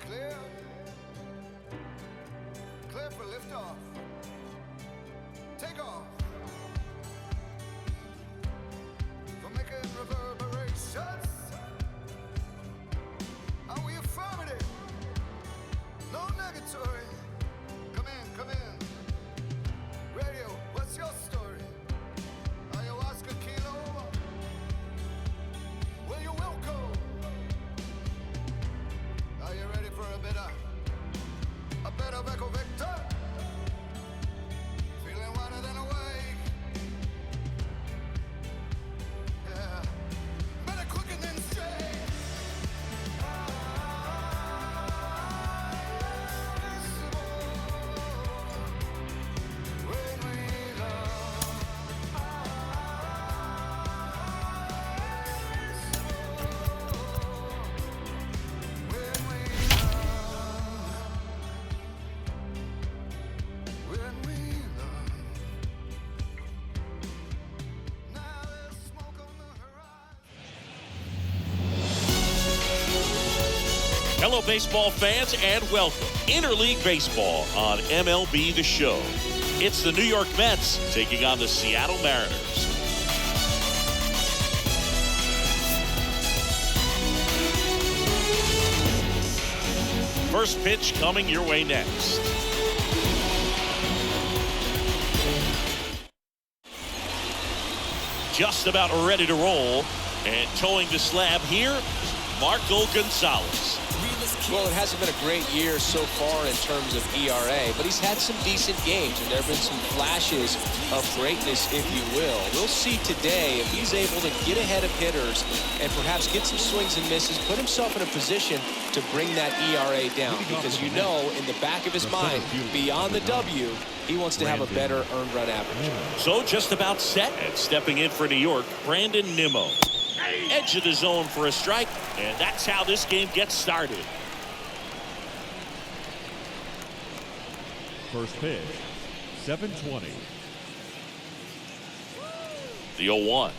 Clear. Clear for liftoff. Take off. For making reverberations. Are we affirmative? No negatory. Come in, come in. Radio, what's your story? Ayahuasca kilo? Well, you're welcome. Are you ready for a bit of Echo Victor? Feeling wider than awake. Yeah. Better quicker than straight. When we love. Hello, baseball fans, and welcome. Interleague Baseball on MLB The Show. It's the New York Mets taking on the Seattle Mariners. First pitch coming your way next. Just about ready to roll, and towing the slab here, Gonzales. Well, it hasn't been a great year so far in terms of ERA, but he's had some decent games, and there have been some flashes of greatness, if you will. We'll see today if he's able to get ahead of hitters and perhaps get some swings and misses, put himself in a position to bring that ERA down, because you know in the back of his mind, beyond the W, he wants to have a better earned run average. So just about set, and stepping in for New York, Brandon Nimmo. Edge of the zone for a strike, and that's how this game gets started. First pitch, 7:20. The 0-1.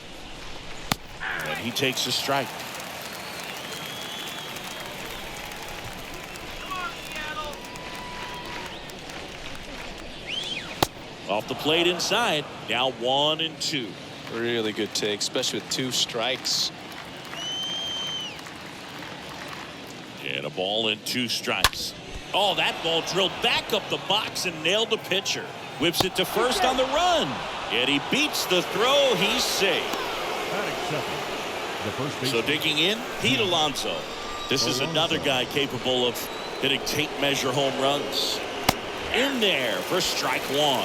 And he takes a strike. Off the plate inside. Now 1-2. Really good take, especially with 2 strikes. And a ball and 2 strikes. Oh, that ball drilled back up the box and nailed the pitcher. Whips it to first on the run. And he beats the throw. He's safe. So digging in, Pete Alonso. This is another guy capable of hitting tape measure home runs. In there for strike 1.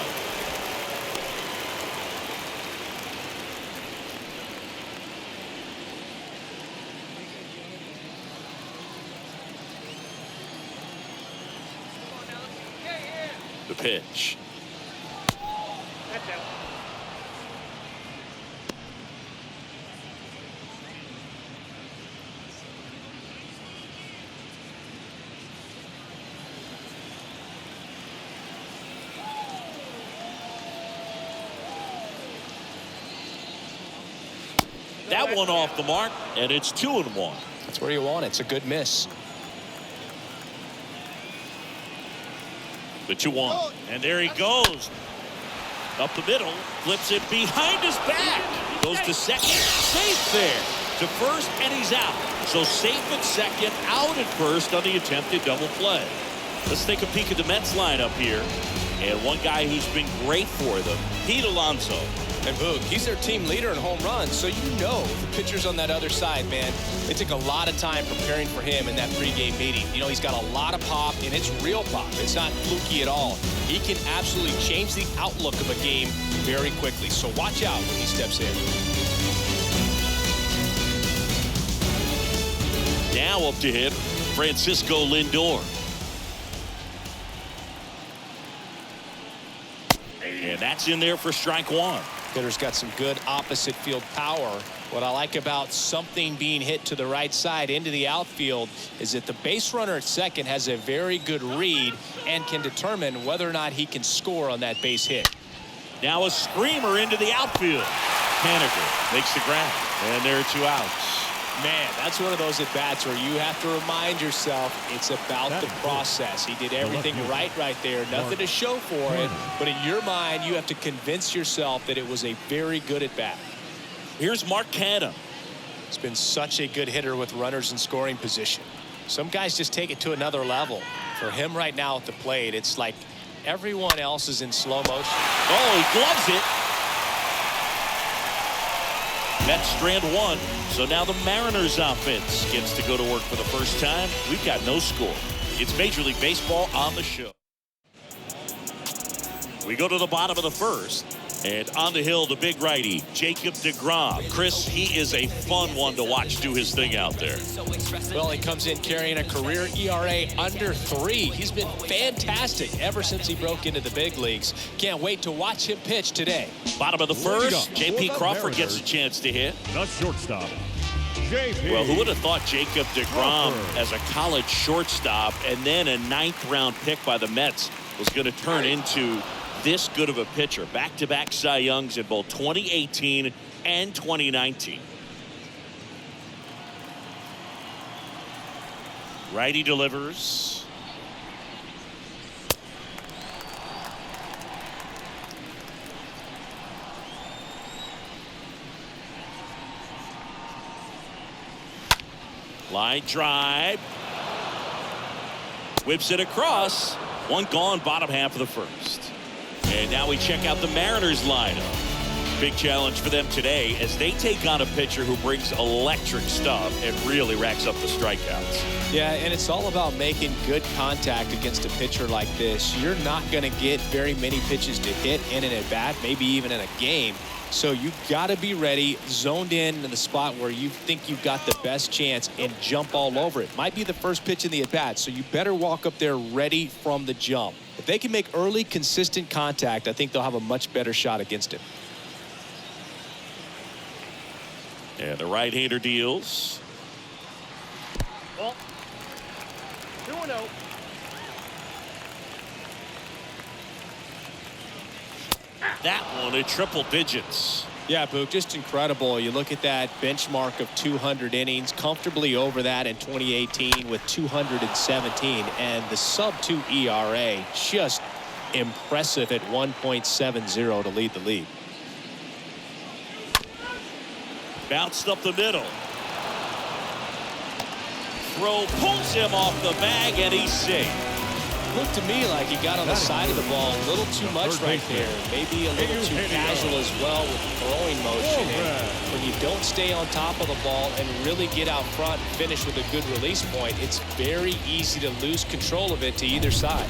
The pitch. That one off the mark, and it's 2-1. That's where you want it. It's a good miss. The 2-1, and there he goes. Up the middle, flips it behind his back. Goes to second, safe there. To first, and he's out. So safe at second, out at first on the attempted double play. Let's take a peek at the Mets lineup here. And one guy who's been great for them, Pete Alonso. And Boog, he's their team leader in home runs, so you know the pitchers on that other side, man. It took a lot of time preparing for him in that pregame meeting. You know, he's got a lot of pop, and it's real pop. It's not fluky at all. He can absolutely change the outlook of a game very quickly, so watch out when he steps in. Now up to hit, Francisco Lindor. And that's in there for strike 1. Hitter's got some good opposite field power. What I like about something being hit to the right side into the outfield is that the base runner at second has a very good read and can determine whether or not he can score on that base hit. Now a screamer into the outfield. Haniger makes the grab, and there are 2 outs. Man, that's one of those at-bats where you have to remind yourself it's about the process. He did everything right there. Nothing to show for it. But in your mind, you have to convince yourself that it was a very good at-bat. Here's Mark Canha. He's been such a good hitter with runners in scoring position. Some guys just take it to another level. For him right now at the plate, it's like everyone else is in slow motion. Oh, he gloves it. Mets strand one, so now the Mariners offense gets to go to work for the first time. We've got no score. It's Major League Baseball on the show. We go to the bottom of the first, and on the hill, the big righty, Jacob deGrom. Chris, he is a fun one to watch do his thing out there. Well, he comes in carrying a career ERA under 3. He's been fantastic ever since he broke into the big leagues. Can't wait to watch him pitch today. Bottom of the first, J.P. Crawford gets a chance to hit. The shortstop, J.P. Well, who would have thought Jacob deGrom as a college shortstop and then a 9th-round pick by the Mets was going to turn into this good of a pitcher? Back-to-back Cy Youngs in both 2018 and 2019. Righty delivers. Line drive. Whips it across. One gone, bottom half of the first. And now we check out the Mariners lineup. Big challenge for them today as they take on a pitcher who brings electric stuff and really racks up the strikeouts. Yeah, and it's all about making good contact against a pitcher like this. You're not going to get very many pitches to hit in an at-bat, maybe even in a game. So you've got to be ready, zoned in the spot where you think you've got the best chance and jump all over it. Might be the first pitch in the at-bat, so you better walk up there ready from the jump. If they can make early, consistent contact, I think they'll have a much better shot against him. And the right-hander deals. Well, 2-0. That one in triple digits. Yeah, Boog, just incredible. You look at that benchmark of 200 innings, comfortably over that in 2018 with 217, and the sub-2 ERA, just impressive at 1.70 to lead the league. Bounced up the middle. Throw pulls him off the bag, and he's safe. Looked to me like he got on the side of the ball a little too much right there. Maybe a little too casual as well with the throwing motion. And when you don't stay on top of the ball and really get out front and finish with a good release point, it's very easy to lose control of it to either side.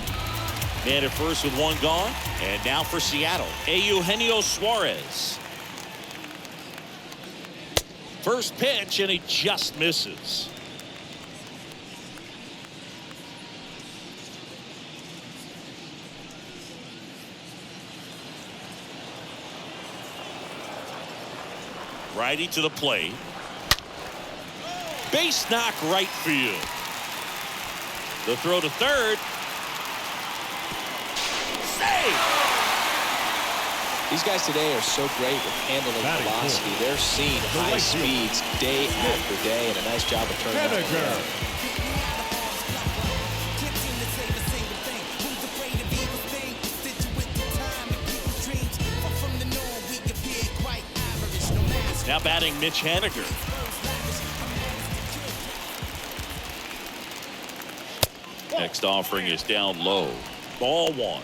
Man at first with one gone. And now for Seattle, Eugenio Suarez. First pitch, and he just misses. Righty to the plate. Base knock right field. The throw to third. Save! These guys today are so great with handling velocity. They're seeing high speeds day after day, and a nice job of turning that one around. Now batting Mitch Haniger. Next offering is down low. Ball one.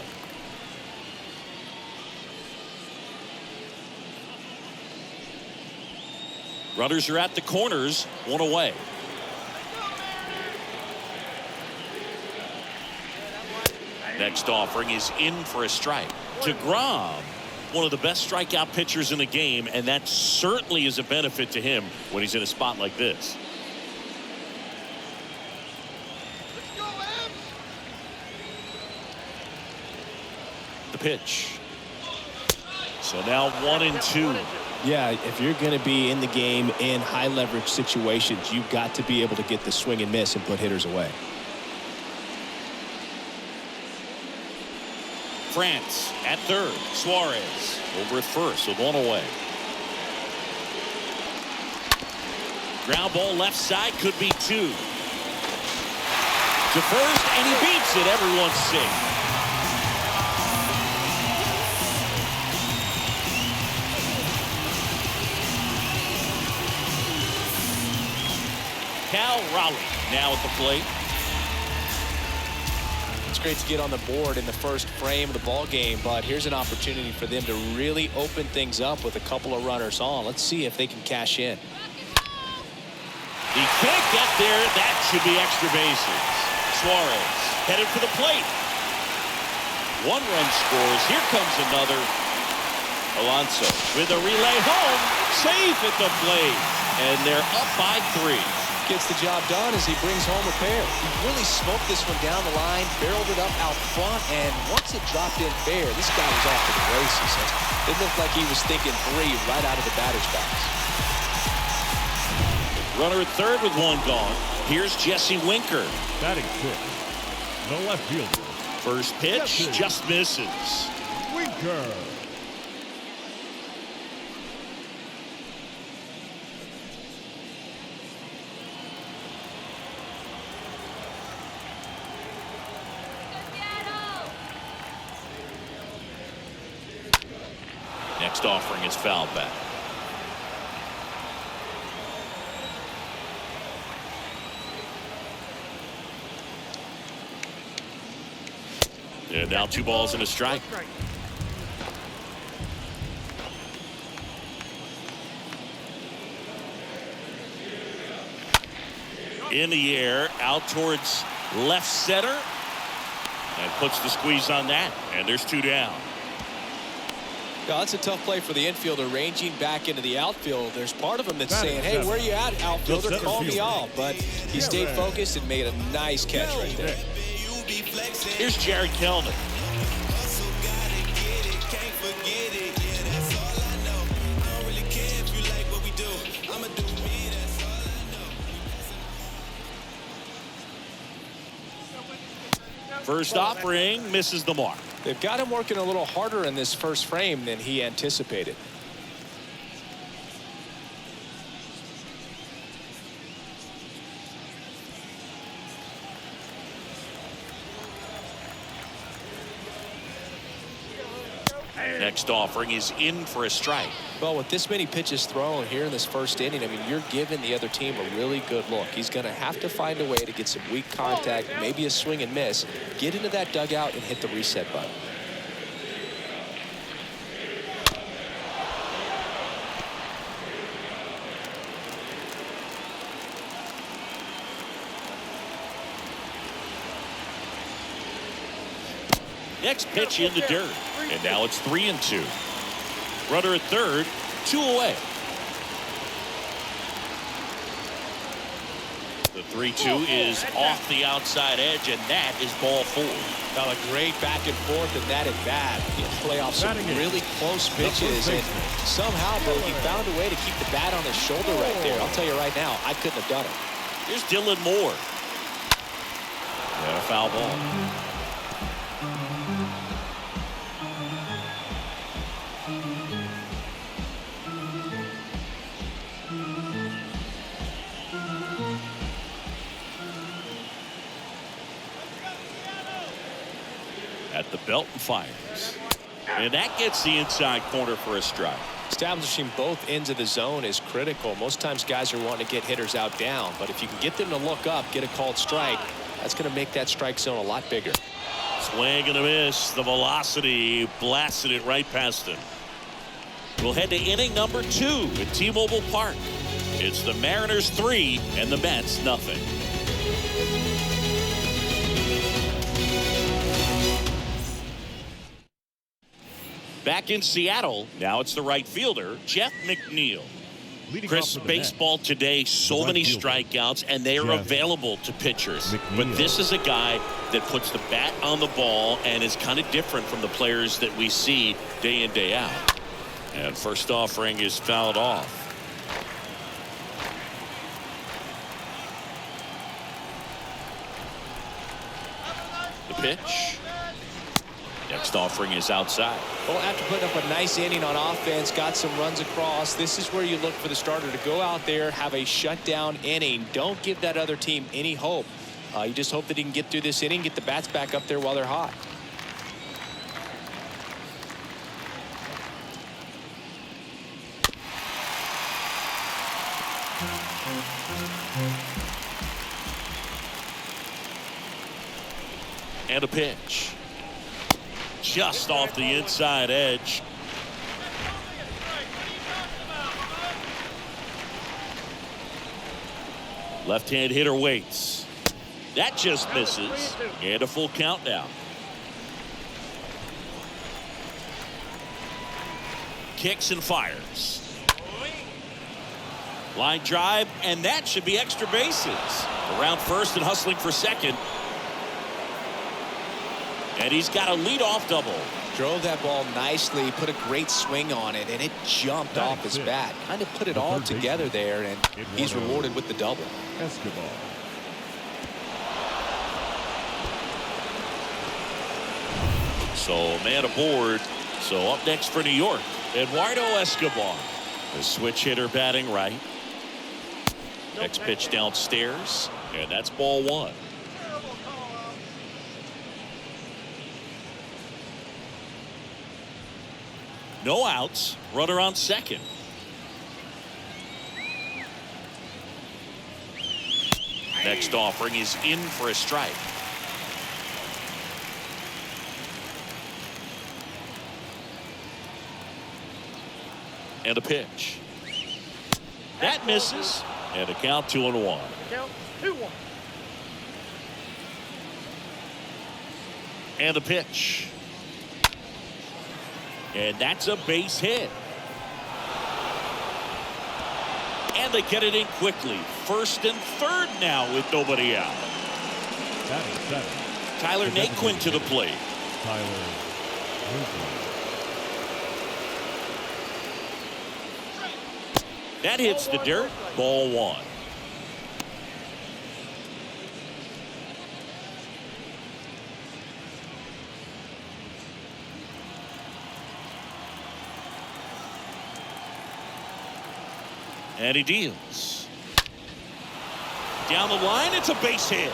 Runners are at the corners, one away. Next offering is in for a strike. deGrom, one of the best strikeout pitchers in the game, and that certainly is a benefit to him when he's in a spot like this. The pitch. So now 1-2. Yeah, if you're going to be in the game in high leverage situations, you've got to be able to get the swing and miss and put hitters away. France at third. Suarez over at first with one away. Ground ball left side, could be 2. To first, and he beats it. Everyone's safe. Cal Raleigh now at the plate. It's great to get on the board in the first frame of the ball game, but here's an opportunity for them to really open things up with a couple of runners on. Let's see if they can cash in. He can't get there. That should be extra bases. Suarez headed for the plate. 1 run scores. Here comes another. Alonso with a relay home. Safe at the plate. And they're up by 3. Gets the job done as he brings home a pair. He really smoked this one down the line, barreled it up out front, and once it dropped in fair, this guy was off to the races. It looked like he was thinking 3 right out of the batter's box. Runner at third with 1 gone. Here's Jesse Winker. Batting 6. The left fielder. First pitch just misses. Winker. Next offering is foul back. And now 2 balls and a strike. In the air, out towards left center. And puts the squeeze on that. And there's 2 down. Yeah, that's a tough play for the infielder, ranging back into the outfield. There's part of him that's saying, hey, where are you at, outfielder? Call me out. But he stayed focused and made a nice catch right there. Here's Jared Kelnick. First offering misses the mark. They've got him working a little harder in this first frame than he anticipated. Next offering is in for a strike. Well, with this many pitches thrown here in this first inning, I mean, you're giving the other team a really good look. He's going to have to find a way to get some weak contact, maybe a swing and miss, get into that dugout and hit the reset button. Next pitch in the dirt. And now it's 3-2. Runner at third, 2 away. The 3-2 is off the outside edge, and that is ball 4. Now a great back and forth and that at bat. He play off some really close pitches, and somehow, though, he found a way to keep the bat on his shoulder right there. I'll tell you right now, I couldn't have done it. Here's Dylan Moore. And a foul ball. At the belt and fires. And that gets the inside corner for a strike. Establishing both ends of the zone is critical. Most times guys are wanting to get hitters out down, but if you can get them to look up, get a called strike, that's going to make that strike zone a lot bigger. Swing and a miss. The velocity blasted it right past him. We'll head to inning number 2 at T-Mobile Park. It's the Mariners 3 and the Mets nothing. Back in Seattle, now it's the right fielder, Jeff McNeil. Chris, baseball today, so many strikeouts, and they are available to pitchers. But this is a guy that puts the bat on the ball and is kind of different from the players that we see day in, day out. And first offering is fouled off. The pitch. Next Next offering is outside. Well, after putting up a nice inning on offense, got some runs across, this is where you look for the starter to go out there, have a shutdown inning. Don't give that other team any hope. You just hope that he can get through this inning, get the bats back up there while they're hot. And a pitch. Just off the inside edge. Left-hand hitter waits. That just misses. And a full count now. Kicks and fires. Line drive, and that should be extra bases. Around first and hustling for second. And he's got a leadoff double. Drove that ball nicely, put a great swing on it, and it jumped off his bat. Kind of put it all together there, and he's rewarded with the double. Escobar. So man aboard. So up next for New York, Eduardo Escobar. The switch hitter batting right. Next pitch downstairs, and that's ball one. No outs, runner on second. Next offering is in for a strike. And a pitch. That misses. And a count 2-1. Count 2-1. And a pitch. And that's a base hit. And they get it in quickly. First and third now with nobody out. Tyler Naquin to the plate. That hits the dirt. Ball one. And he deals. Down the line, it's a base hit.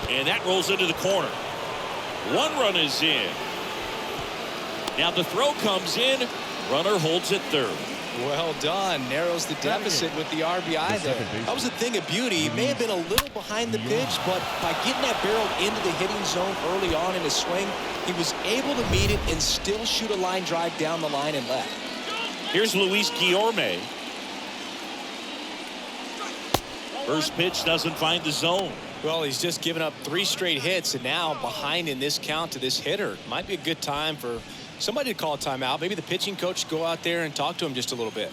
And that rolls into the corner. One run is in. Now the throw comes in. Runner holds it third. Well done. Narrows the deficit with the RBI there. That was a thing of beauty. He may have been a little behind the pitch, but by getting that barrel into the hitting zone early on in his swing, he was able to meet it and still shoot a line drive down the line and left. Here's Luis Guillorme. First pitch doesn't find the zone. Well, he's just given up 3 straight hits, and now behind in this count to this hitter. Might be a good time for somebody to call a timeout. Maybe the pitching coach go out there and talk to him just a little bit.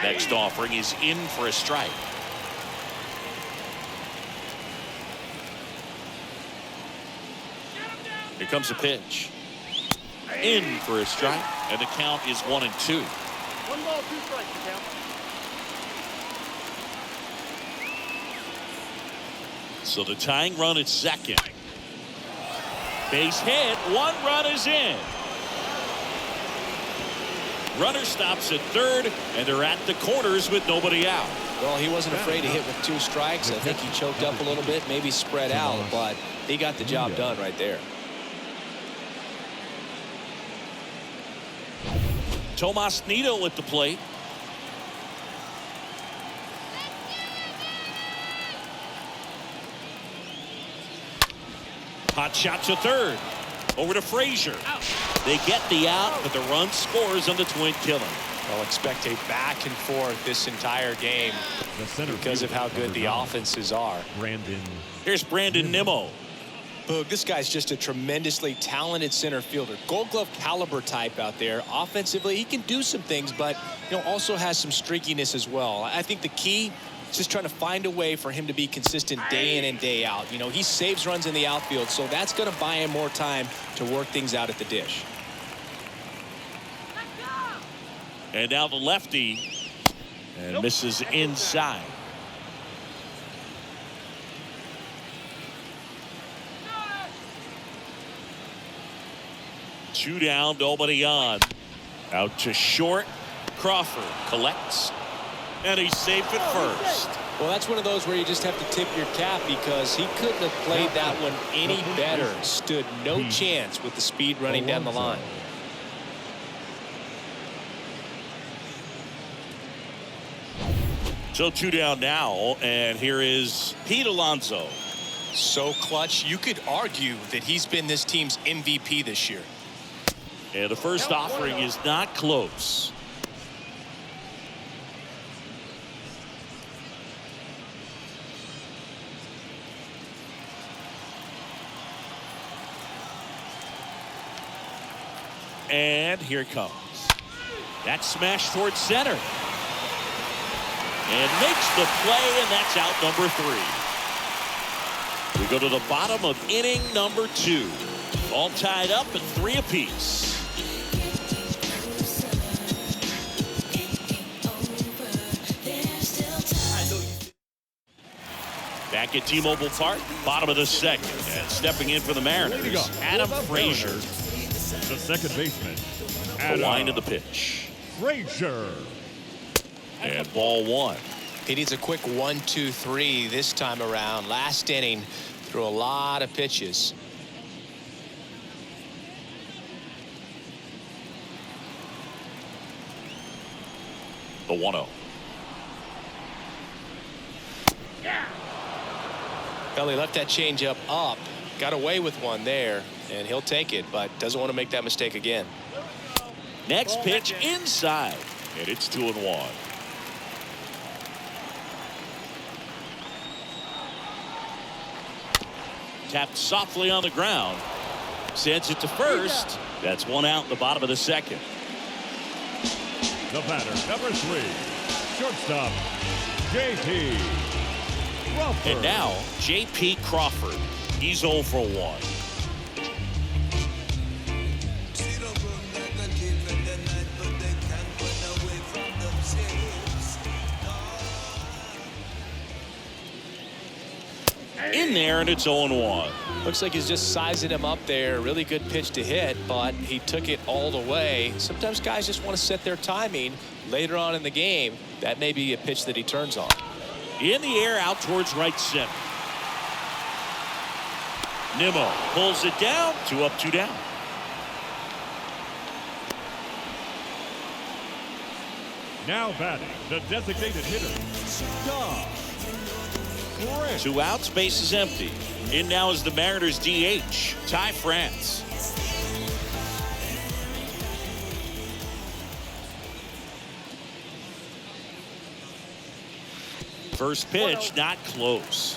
Next offering is in for a strike. Here comes a pitch. In for a strike, and the count is 1-2. 1 ball, 2 strikes, the count. So the tying run at second. Base hit. 1 run is in. Runner stops at third, and they're at the corners with nobody out. Well, he wasn't afraid to hit with 2 strikes. I think he choked up a little bit, maybe spread out, but he got the job done right there. Tomas Nido at the plate. Hot shot to third. Over to Frazier. They get the out, but the run scores on the twin killer. I'll expect a back and forth this entire game because of how good the offenses are. Here's Brandon Nimmo. Boog, this guy's just a tremendously talented center fielder. Gold Glove caliber type out there. Offensively, he can do some things, but also has some streakiness as well. I think the key is just trying to find a way for him to be consistent day in and day out. He saves runs in the outfield, so that's going to buy him more time to work things out at the dish. And now the lefty, and misses inside. 2 down, nobody on. Out to short. Crawford collects. And he's safe at first. Well, that's one of those where you just have to tip your cap because he couldn't have played that one any better. Stood no chance with the speed running down the line. So 2 down now, and here is Pete Alonso. So clutch, you could argue that he's been this team's MVP this year. And the first offering is not close. And here it comes. That smash towards center. And makes the play, and that's out number 3. We go to the bottom of inning number 2. All tied up at 3 apiece. Back at T-Mobile Park, bottom of the second. And stepping in for the Mariners, Adam Frazier. The second baseman, The line of the pitch. Frazier. And ball 1. He needs a quick 1-2-3 this time around. Last inning, threw a lot of pitches. The 1-0. Well, he left that changeup up, got away with one there, and he'll take it, but doesn't want to make that mistake again. Next pitch inside, and it's 2-1. Tapped softly on the ground. Sends it to first. That's 1 out in the bottom of the second. The batter, number 3, shortstop, J.P. Crawford. And now, J.P. Crawford. He's 0 for 1. In there, and it's 0-1. Looks like he's just sizing him up there. Really good pitch to hit, but he took it all the way. Sometimes guys just want to set their timing later on in the game. That may be a pitch that he turns on. In the air, out towards right center. Nimmo pulls it down. 2 up, 2 down. Now batting, the designated hitter, Doug. 2 outs, base is empty. In now is the Mariners DH, Ty France. First pitch, not close.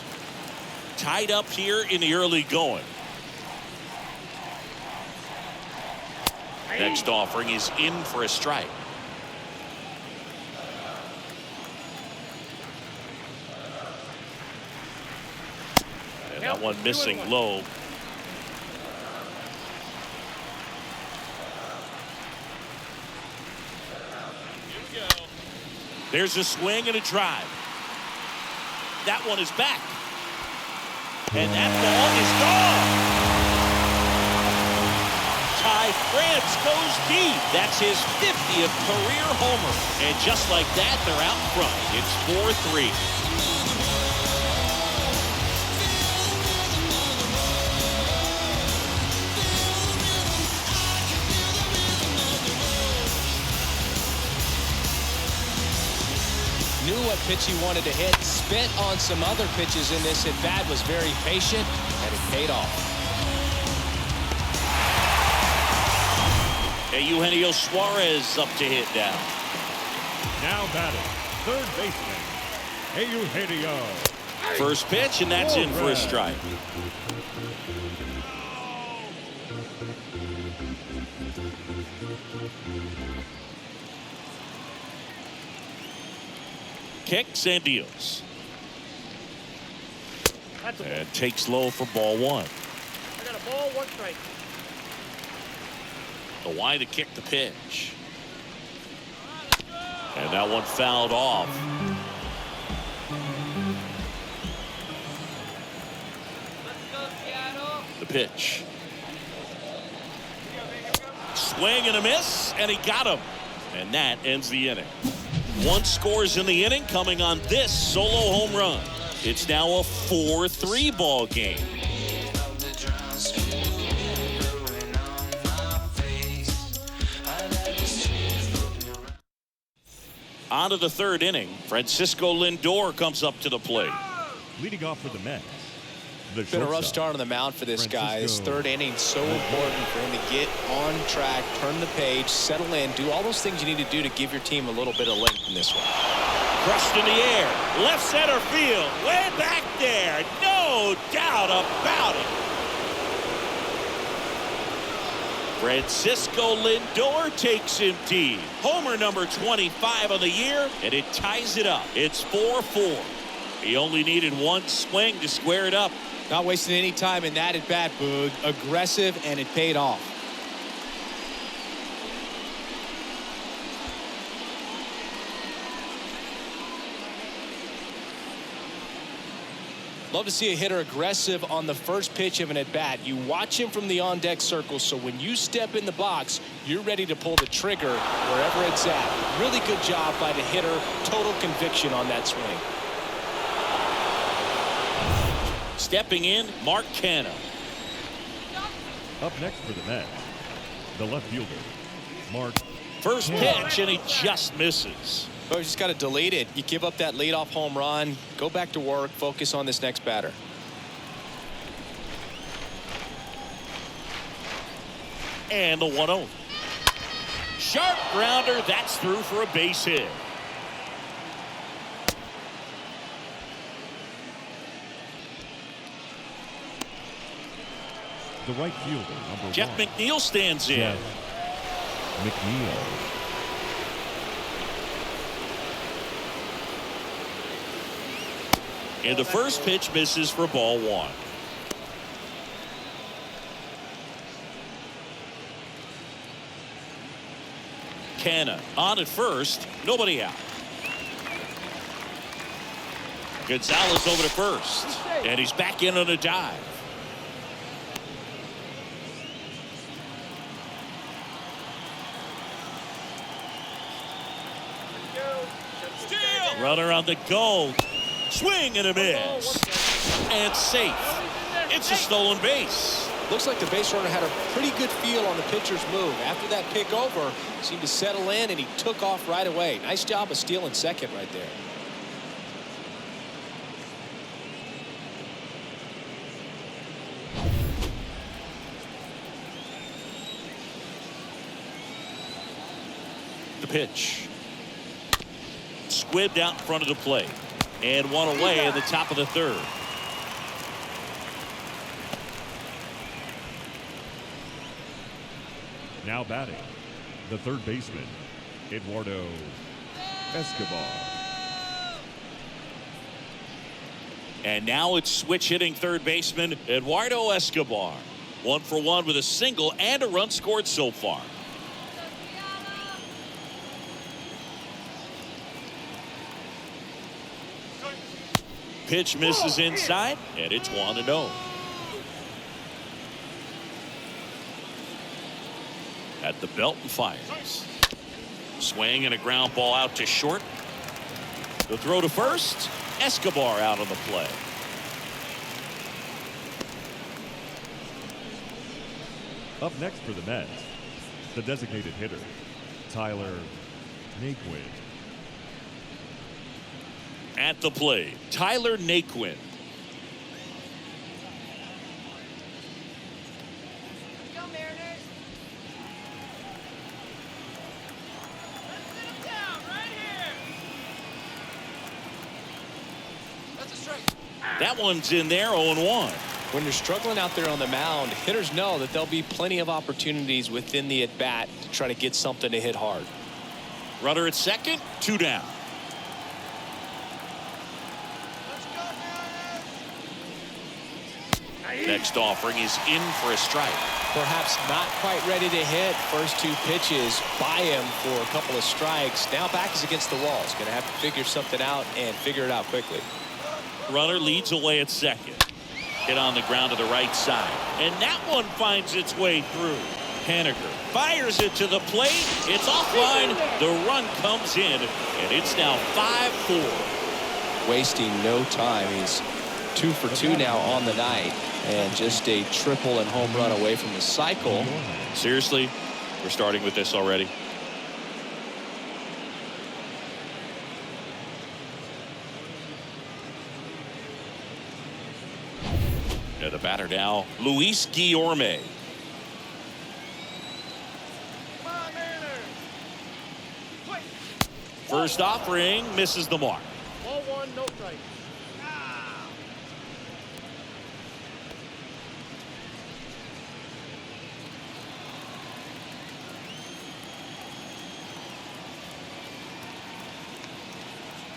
Tied up here in the early going. Next offering is in for a strike. And that one missing low. There's a swing and a drive. That one is back. And that ball is gone. Ty France goes deep. That's his 50th career homer. And just like that, they're out front. It's 4-3. Knew what pitch he wanted to hit, spent on some other pitches in this at bat, was very patient, and it paid off. And Eugenio Suarez up to hit now. Now batting, third baseman, Eugenio. First pitch, and that's in for a strike. Kicks and deals. And takes low for ball 1. I got a ball, 1 strike. The wide to kick the pitch. And that one fouled off. The pitch. swing and a miss, and he got him. And that ends the inning. 1 scores in the inning coming on this solo home run. It's now a 4-3 ball game. On to the 3rd inning. Francisco Lindor comes up to the plate. Leading off for the Mets. It's been a rough start on the mound for this guy. His 3rd inning so important for him to get on track, turn the page, settle in, do all those things you need to do to give your team a little bit of length in this one. Crushed in the air, left center field, way back there, no doubt about it. Francisco Lindor takes him deep. Homer number 25 on the year, and it ties it up. It's 4-4. He only needed 1 swing to square it up. Not wasting any time in that at bat, Boog. Aggressive, and it paid off. Love to see a hitter aggressive on the first pitch of an at-bat. You watch him from the on-deck circle, so when you step in the box, you're ready to pull the trigger wherever it's at. Really good job by the hitter. Total conviction on that swing. Stepping in, Mark Canha. Up next for the Mets, the left fielder, Mark. First pitch, and he just misses. Oh, you just got to delete it. You give up that leadoff home run. Go back to work. Focus on this next batter. And the 1-0. Sharp grounder. That's through for a base hit. The right fielder, number Jeff 1. McNeil stands in. Jeff McNeil. And the first pitch misses for ball 1. Canha on at first, nobody out. Gonzales over to first, and he's back in on a dive. Runner on the go. Swing and a miss. And safe. It's a stolen base. Looks like the base runner had a pretty good feel on the pitcher's move. After that pick over, seemed to settle in, and he took off right away. Nice job of stealing second right there. The pitch. Squibbed out in front of the plate. And 1 away in the top of the 3rd. Now batting, the 3rd baseman, Eduardo Escobar. And now it's switch hitting 3rd baseman Eduardo Escobar. 1 for 1 with a single and a run scored so far. Pitch misses inside, and it's 1-0. At the belt and fires. Swing and a ground ball out to short. The throw to first. Escobar out on the play. Up next for the Mets, the designated hitter, Tyler Naquin. At the plate, Tyler Naquin. Go Mariners. Let's sit him down right here. That's a strike. That one's in there, 0-1. When you're struggling out there on the mound, hitters know that there'll be plenty of opportunities within the at-bat to try to get something to hit hard. Runner at second, 2 down. Next offering is in for a strike. Perhaps not quite ready to hit. First 2 pitches by him for a couple of strikes. Now back is against the wall. He's going to have to figure something out and figure it out quickly. Runner leads away at second. Hit on the ground to the right side. And that one finds its way through. Haniger fires it to the plate. It's offline. The run comes in, and it's now 5-4. Wasting no time. He's 2 for 2 now on the night, and just a triple and home run away from the cycle. Seriously, we're starting with this already. The batter now, Luis Guillorme. First offering misses the mark. 1-1, no strike.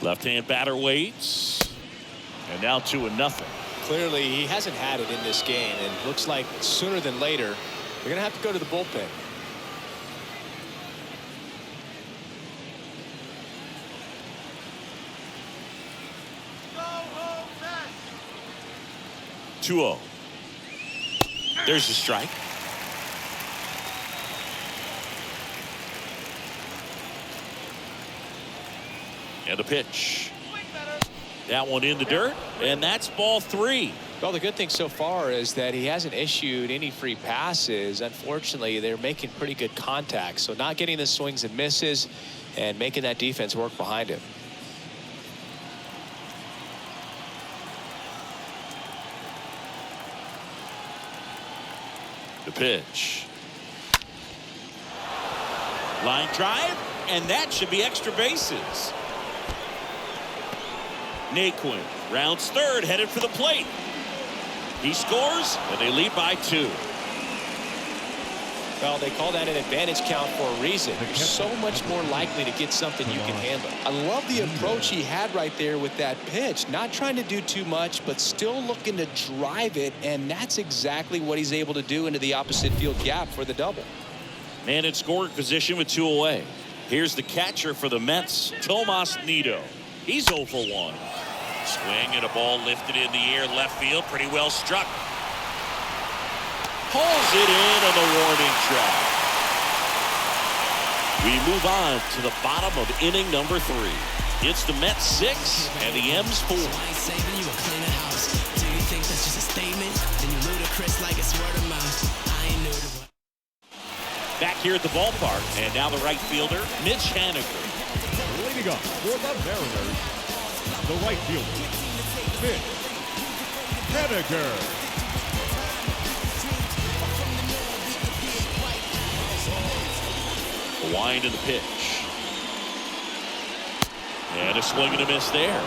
Left-hand batter waits. And now 2-0. Clearly, he hasn't had it in this game, and looks like sooner than later, they're going to have to go to the bullpen. Go home, Matt. 2-0. There's the strike. And a pitch. That one in the dirt, and that's ball 3. Well, the good thing so far is that he hasn't issued any free passes. Unfortunately, they're making pretty good contact, so not getting the swings and misses and making that defense work behind him. The pitch. Line drive, and that should be extra bases. Naquin rounds third, headed for the plate. He scores, and they lead by 2. Well, they call that an advantage count for a reason. You're so much more likely to get something you can handle. I love the approach he had right there with that pitch. Not trying to do too much, but still looking to drive it, and that's exactly what he's able to do into the opposite field gap for the double. Man in scoring position with 2 away. Here's the catcher for the Mets, Tomas Nido. He's 0 for 1. Swing and a ball lifted in the air, left field, pretty well struck. Pulls it in on the warning track. We move on to the bottom of inning number 3. It's the Mets 6 and the M's 4. Back here at the ballpark, and now the right fielder, Mitch Haniger. Leading up for the Mariners, the right fielder, Mitch Haniger. The wind and the pitch. And a swing and a miss there.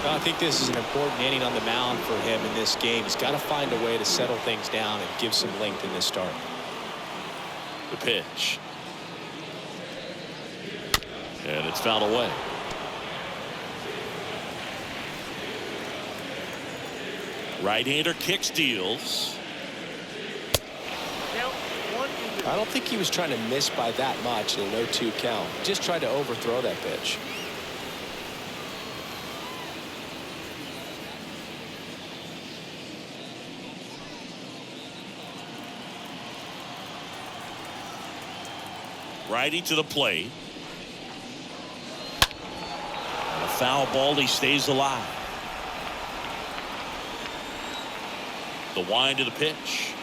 Well, I think this is an important inning on the mound for him in this game. He's got to find a way to settle things down and give some length in this start. The pitch. And it's fouled away. Right-hander kick steals. I don't think he was trying to miss by that much in a 0-2 count. Just tried to overthrow that pitch. Righty to the plate. And a foul ball, he stays alive. The wind to the pitch.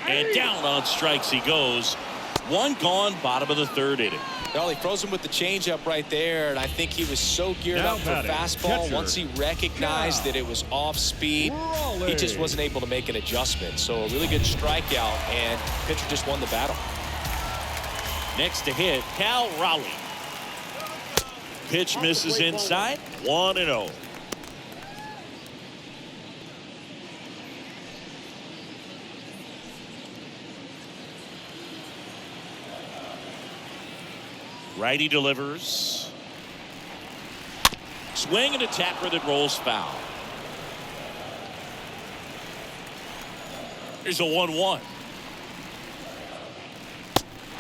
And down on strikes he goes. 1 gone, bottom of the 3rd inning. Well, he froze him with the changeup right there, and I think he was so geared up for fastball. Catcher. Once he recognized that it was off speed, he just wasn't able to make an adjustment. So a really good strikeout, and pitcher just won the battle. Next to hit, Cal Raleigh. Pitch misses inside, 1-0. Righty delivers. Swing and a tapper that rolls foul. Here's a 1-1.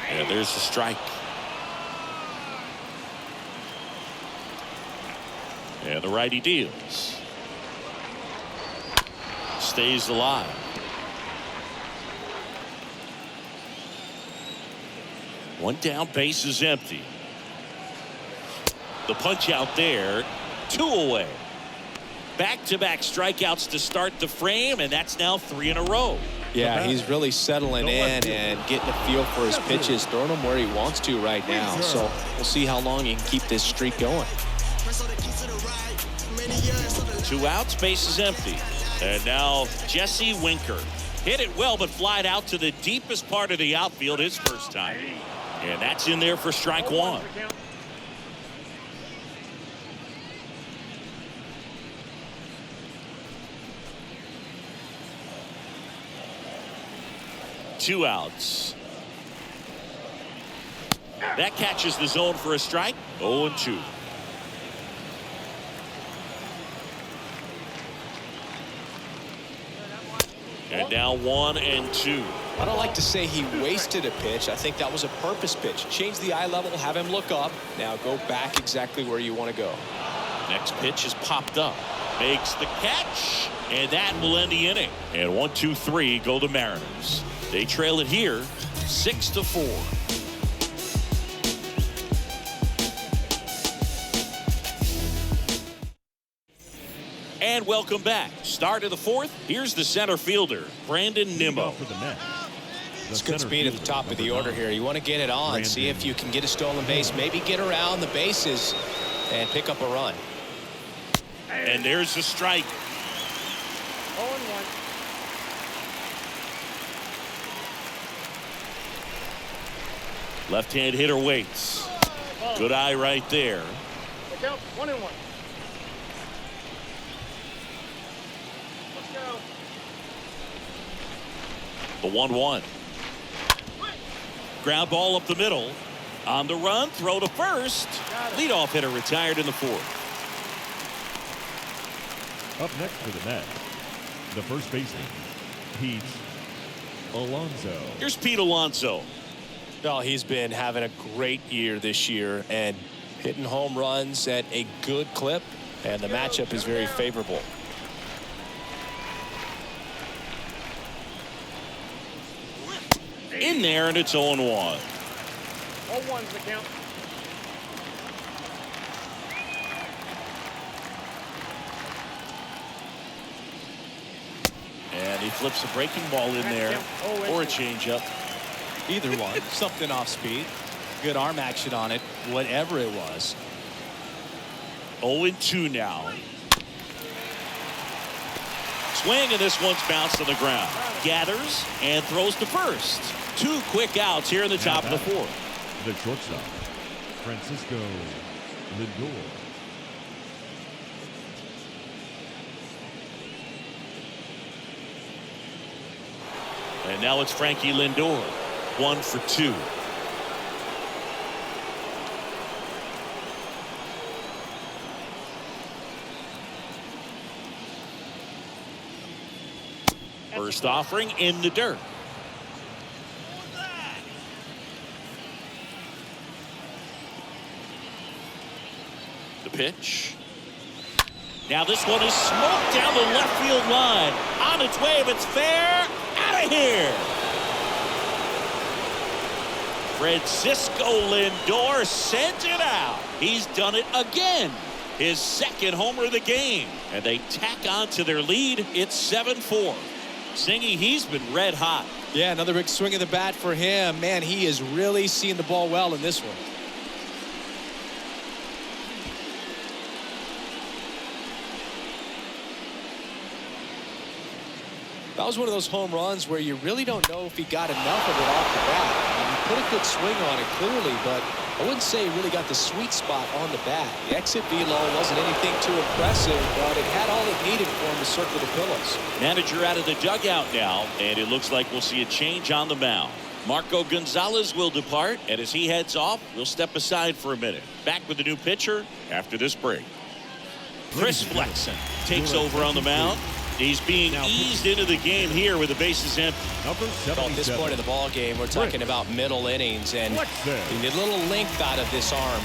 And there's the strike. And the righty deals. Stays alive. One down, base is empty. The punch out there, 2 away. Back-to-back strikeouts to start the frame, and that's now 3 in a row. Yeah, he's really settling in and getting a feel for his pitches, throwing them where he wants to right now. So we'll see how long he can keep this streak going. 2 outs, base is empty. And now Jesse Winker. Hit it well, but flied out to the deepest part of the outfield his first time. And that's in there for strike 1. Two outs. That catches the zone for a strike. 0-2. And now 1-2. I don't like to say he wasted a pitch. I think that was a purpose pitch. Change the eye level, have him look up. Now go back exactly where you want to go. Next pitch is popped up. Makes the catch. And that will end the inning. And 1-2-3 go the Mariners. They trail it here 6-4. And welcome back. Start of the 4th. Here's the center fielder, Brandon Nimmo. It's good speed at the top of the order here. You want to get it on, see if you can get a stolen base, maybe get around the bases and pick up a run. And there's the strike. 0-1. Left-hand hitter waits. Good eye right there. The count 1-1. Let's go. The 1-1. Ground ball up the middle. On the run, throw to first. Leadoff hitter retired in the 4th. Up next for the Mets, the first baseman, Pete Alonso. Here's Pete Alonso. Well, he's been having a great year this year and hitting home runs at a good clip, and the matchup is very favorable. In there, and it's 0-1. 0-1's the count. And he flips a breaking ball in there, or a changeup. Either one. Something off speed. Good arm action on it, whatever it was. 0-2 now. Swing, and this one's bounced on the ground. Gathers and throws to first. 2 quick outs here in the top of the 4th. The shortstop, Francisco Lindor. And now it's Frankie Lindor. 1 for 2. First offering in the dirt. The pitch. Now this one is smoked down the left field line. On its way, if it's fair, out of here. Francisco Lindor sent it out. He's done it again. His 2nd homer of the game. And they tack on to their lead. It's 7-4. Singy, he's been red hot. Yeah, another big swing of the bat for him. Man, he is really seeing the ball well in this one. That was one of those home runs where you really don't know if he got enough of it off the bat. I mean, he put a good swing on it clearly, but I wouldn't say he really got the sweet spot on the bat. The exit velo wasn't anything too impressive, but it had all it needed for him to circle the pillows. Manager out of the dugout now, and it looks like we'll see a change on the mound. Marco Gonzales will depart, and as he heads off, we'll step aside for a minute. Back with the new pitcher after this break. Chris Flexen takes over on the mound. He's being eased into the game here with the bases empty. At this point in the ball game, we're talking about middle innings, and you need a little length out of this arm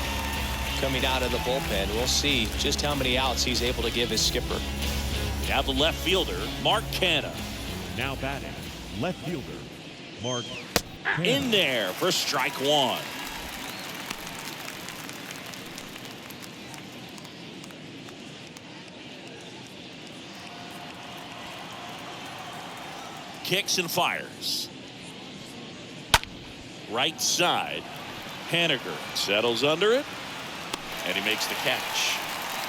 coming out of the bullpen. We'll see just how many outs he's able to give his skipper. Now the left fielder, Mark Canha. Now batting, left fielder, Mark In there for strike one. Kicks and fires. Right side. Haniger settles under it, and he makes the catch.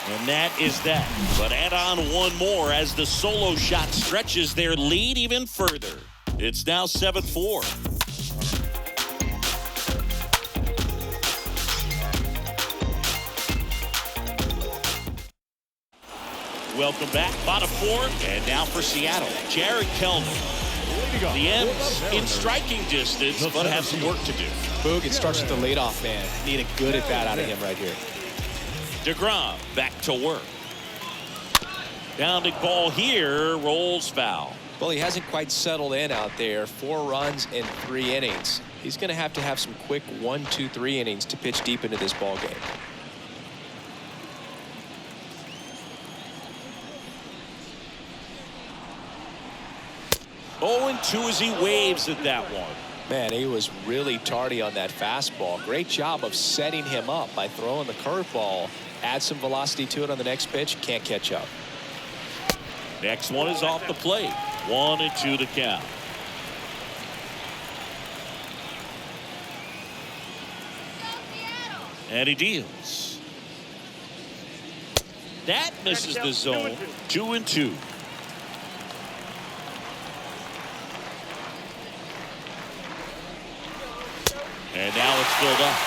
And that is that. But add on one more as the solo shot stretches their lead even further. It's now 7-4. Welcome back. Bottom four, and now for Seattle. Jared Kelman. The M's in striking distance, but have some work to do. Boog, it starts with the leadoff man. Need a good at bat out of him right here. deGrom back to work. Bounding ball here, rolls foul. Well, he hasn't quite settled in out there. 4 runs in 3 innings. He's going to have some quick 1, 2, 3 innings to pitch deep into this ball game. Oh, 2 as he waves at that one. Man, he was really tardy on that fastball. Great job of setting him up by throwing the curveball. Add some velocity to it on the next pitch. Can't catch up. Next one is off the plate. 1-2 to count. And he deals. That misses the zone. 2-2. And now it's filled up.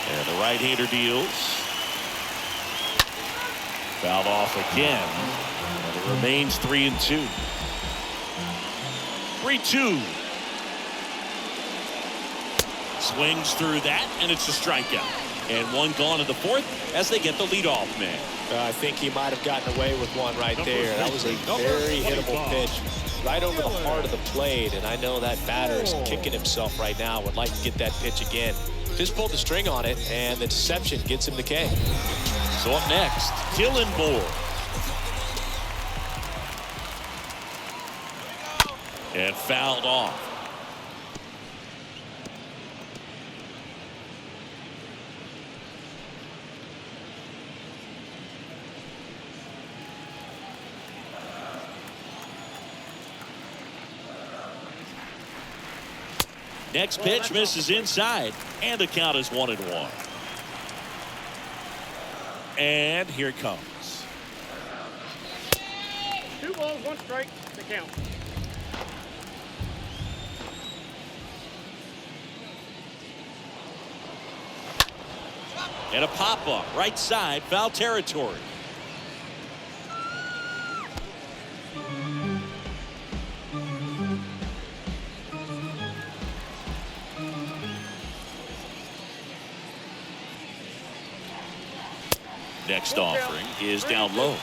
And the right-hander deals. Fouled off again. And it remains 3-2. 3-2. Swings through that, and it's a strikeout. And one gone in the fourth as they get the leadoff man. I think he might have gotten away with one right there. That was a very hittable pitch. Right over the heart of the plate, and I know that batter is kicking himself right now. Would like to get that pitch again. Just pulled the string on it, and the deception gets him the K. So up next, Dylan Moore. And fouled off. Next pitch misses inside, and the count is 1-1. And here it comes. 2 balls, 1 strike, the count. And a pop-up, right side, foul territory. Next offering is down low.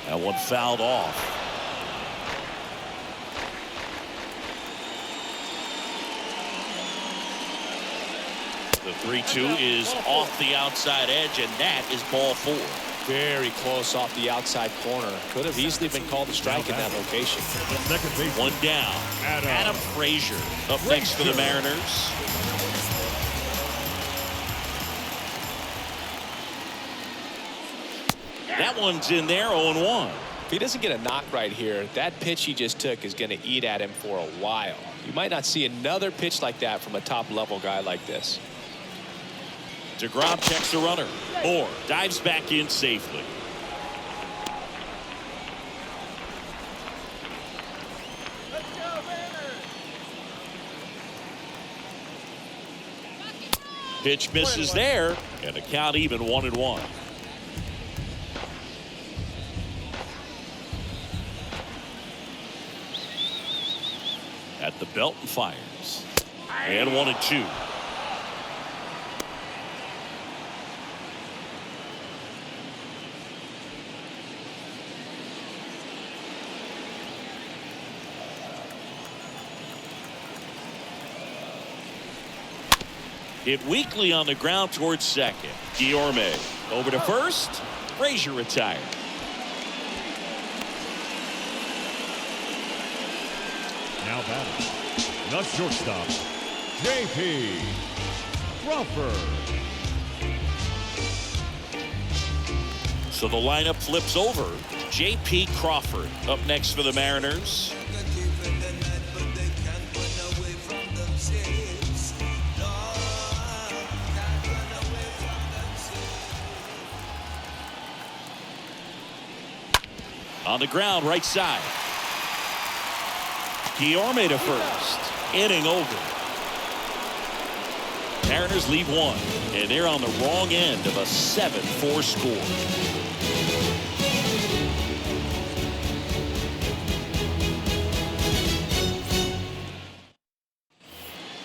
That one fouled off. The 3-2 is off the outside edge, and that is ball 4. Very close off the outside corner. Could have easily been called a strike in that location. One down. Adam Frazier up next for the Mariners. That one's in there, 0-1. If he doesn't get a knock right here, that pitch he just took is going to eat at him for a while. You might not see another pitch like that from a top-level guy like this. deGrom checks the runner. Moore dives back in safely. Let's go, Mariners! Pitch misses there, and the count even 1-1. At the belt and fires. And 1-2. Hit weakly on the ground towards second. Guillorme over to first. Frazier retired. Now batting, the shortstop, J.P. Crawford. So the lineup flips over. J.P. Crawford up next for the Mariners. On the ground, right side. Guillorme to first. Inning over. Mariners lead one, and they're on the wrong end of a 7-4 score.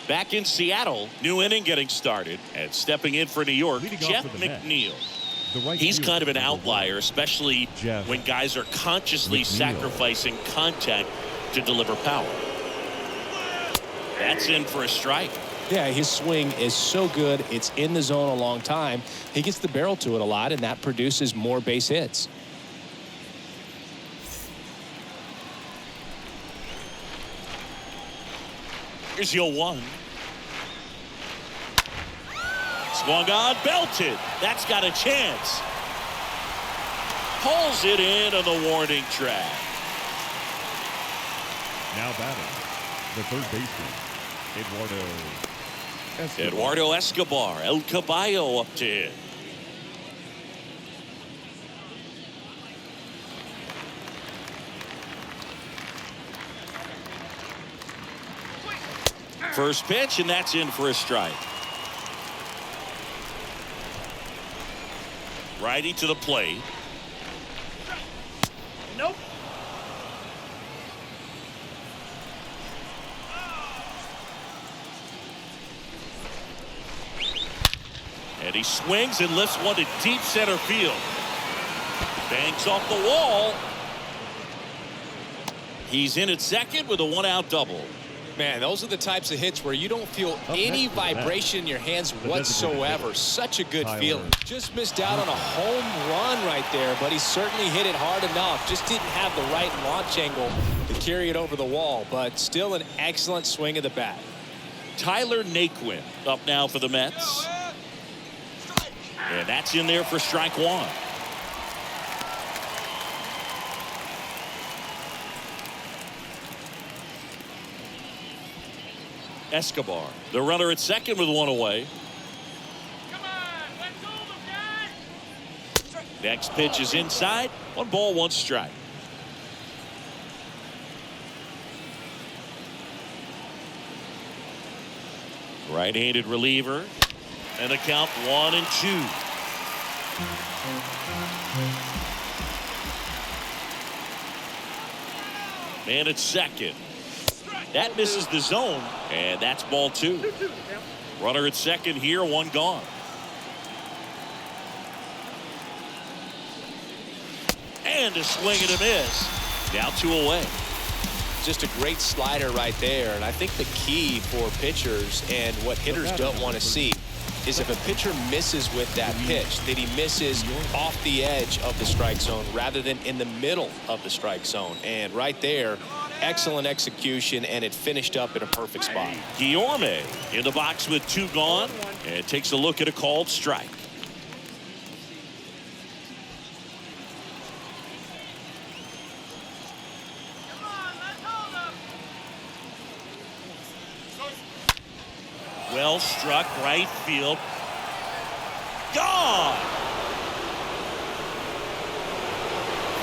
Back in Seattle, new inning getting started, and stepping in for New York, Jeff McNeil. He's kind of an outlier, especially when guys are consciously sacrificing contact to deliver power. That's in for a strike. Yeah, his swing is so good. It's in the zone a long time. He gets the barrel to it a lot, and that produces more base hits. Here's the 0-1. Swung on, belted. That's got a chance. Pulls it in on the warning track. Now batting, the third baseman, Eduardo Escobar. El Caballo up to hit. First pitch, and that's in for a strike. Righty to the plate. Nope. And he swings and lifts one to deep center field. Banks off the wall. He's in at second with a one-out double. Man, those are the types of hits where you don't feel any vibration in your hands whatsoever. Such a good feeling. Just missed out on a home run right there, but he certainly hit it hard enough. Just didn't have the right launch angle to carry it over the wall, but still an excellent swing of the bat. Tyler Naquin up now for the Mets. And that's in there for strike one. Escobar, the runner at second with one away. Come on, let's hold him, guys. Next pitch is inside. 1 ball, 1 strike. Right-handed reliever. And a count 1-2. Man at second. That misses the zone, and that's ball 2. Runner at second here, 1 gone. And a swing and a miss. Now 2 away. Just a great slider right there, and I think the key for pitchers and what hitters don't want to see is if a pitcher misses with that pitch, that he misses off the edge of the strike zone rather than in the middle of the strike zone. And right there, excellent execution, and it finished up in a perfect spot. Guillorme in the box with 2 gone, and takes a look at a called strike. Come on, let's hold him. Well struck, right field. Gone!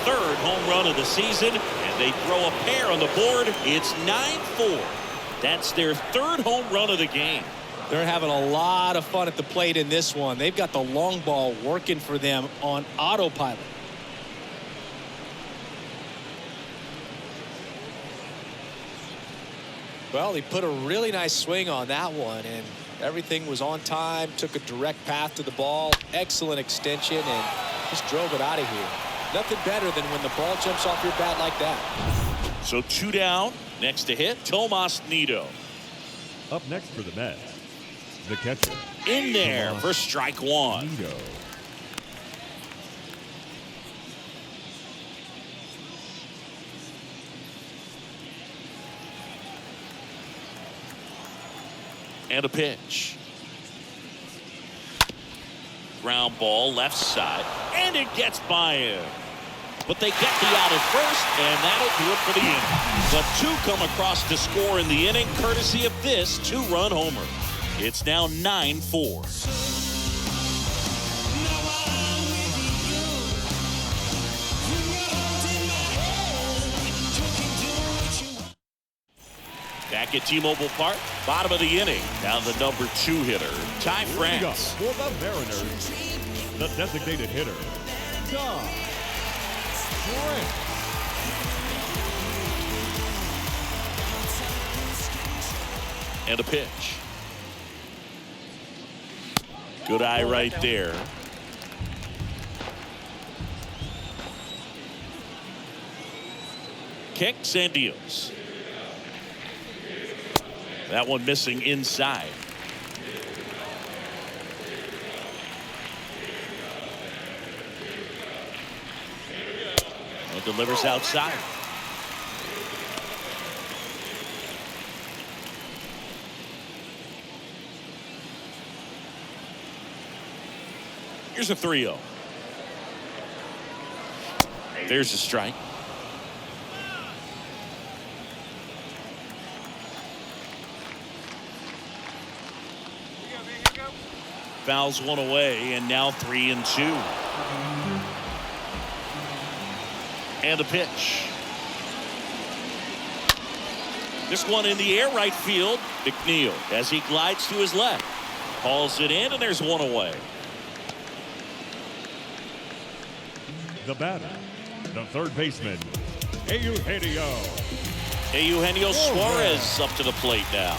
3rd home run of the season, and they throw a pair on the board. It's 9-4. That's their 3rd home run of the game. They're having a lot of fun at the plate in this one. They've got the long ball working for them on autopilot. Well, he put a really nice swing on that one, and everything was on time, took a direct path to the ball, excellent extension, and just drove it out of here. Nothing better than when the ball jumps off your bat like that. So 2 down. Next to hit, Tomas Nido. Up next for the Mets, The catcher. In there for strike one. Nito. And a pitch. Ground ball left side. And it gets by him. But they get the out at first, and that'll do it for the inning. But two come across to score in the inning, courtesy of this two-run homer. It's now 9-4. Back at T-Mobile Park, bottom of the inning. Now the number 2 hitter, Ty France. For the Mariners, the designated hitter, Ty France. And a pitch. Good eye right there. Kicks and deals. That one missing inside. And delivers outside. Here's a 3-0. There's a strike. Fouls one away, and now 3-2. And a pitch. This one in the air, right field. McNeil, as he glides to his left, hauls it in, and there's one away. The batter, the third baseman, Eugenio Suarez up to the plate now.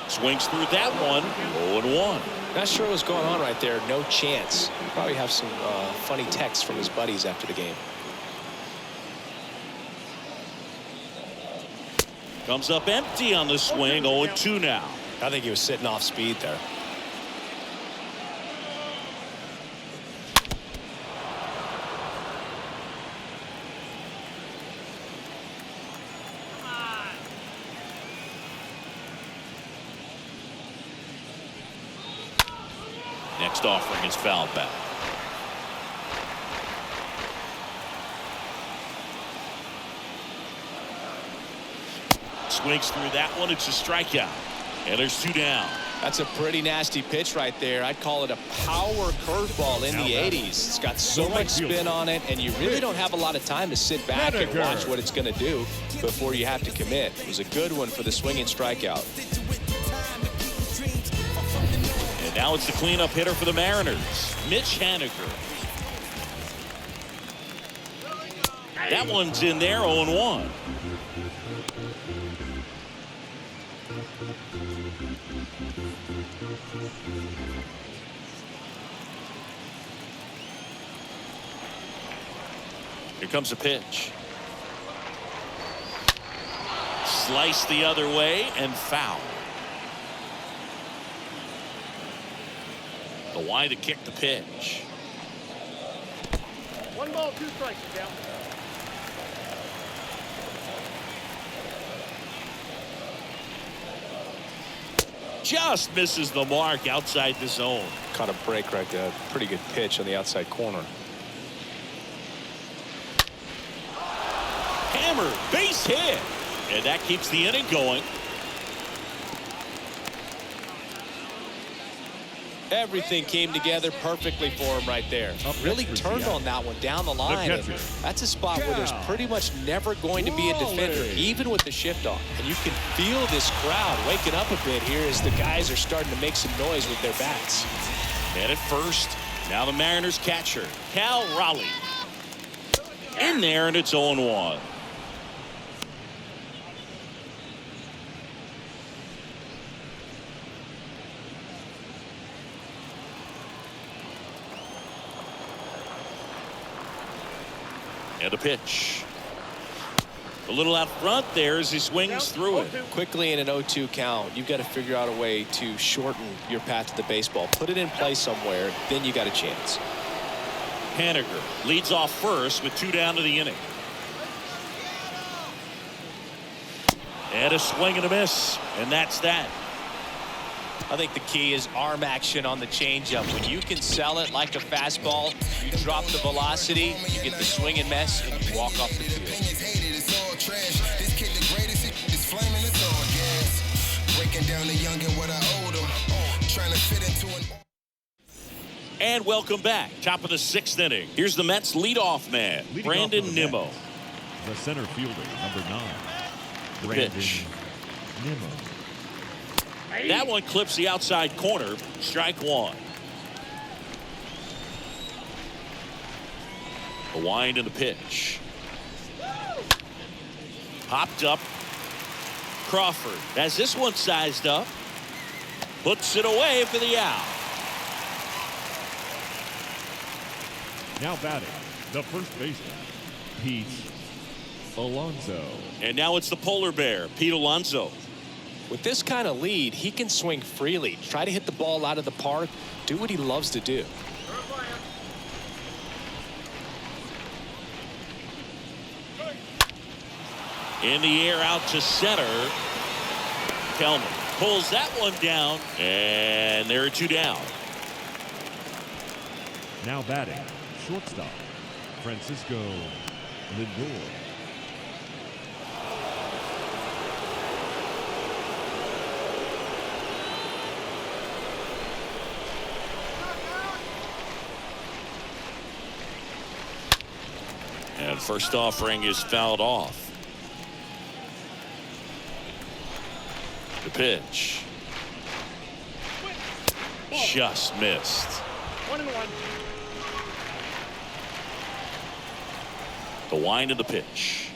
Swings through that one. 0-1. Not sure what's going on right there. No chance. Probably have some funny texts from his buddies after the game. Comes up empty on the swing. 0-2 now. I think he was sitting off speed there. Next offering is fouled back. Swings through that one. It's a strikeout. And there's 2 down. That's a pretty nasty pitch right there. I'd call it a power curveball in the 80s. It's got so much spin on it, and you really don't have a lot and sit back and watch what it's going to do before you have to commit. It was a good one for the swinging strikeout. And now it's the cleanup hitter for the Mariners, Mitch Haniger. That one's in there, 0-1. Here comes a pitch. Slice the other way and foul. The wide to kick the pitch. 1 ball, 2 strikes, down. Just misses the mark outside the zone. Caught a break right there. Pretty good pitch on the outside corner. Hammer, base hit. And that keeps the inning going. Everything came together perfectly for him right there. Really turned on that one down the line. And that's a spot where there's pretty much never going to be a defender, even with the shift off. And you can feel this crowd waking up a bit here as the guys are starting to make some noise with their bats. And at first, now the Mariners catcher, Cal Raleigh. In there, and it's 0-1. And a pitch. A little out front there as he swings through it. Quickly in an 0-2 count, you've got to figure out a way to shorten your path to the baseball. Put it in play somewhere, then you got a chance. Haniger leads off first with 2 down to the inning. And a swing and a miss, and that's that. I think the key is arm action on the changeup. When you can sell it like a fastball, you drop the velocity, you get the swing and miss, and you walk off the field. And welcome back. Top of the 6th inning. Here's the Mets leadoff man, Brandon Nimmo. The center fielder, number 9. Brandon Nimmo. That one clips the outside corner. Strike 1. The wind and the pitch. Popped up. Crawford has this one sized up. Puts it away for the out. Now batting, the first baseman, Pete Alonso. And now it's the polar bear, Pete Alonso. With this kind of lead, he can swing freely. Try to hit the ball out of the park. Do what he loves to do. In the air out to center. Kelman pulls that one down. And there are 2 down. Now batting, shortstop, Francisco Lindor. And first offering is fouled off. The pitch. Just missed. 1-1. The wind of the pitch.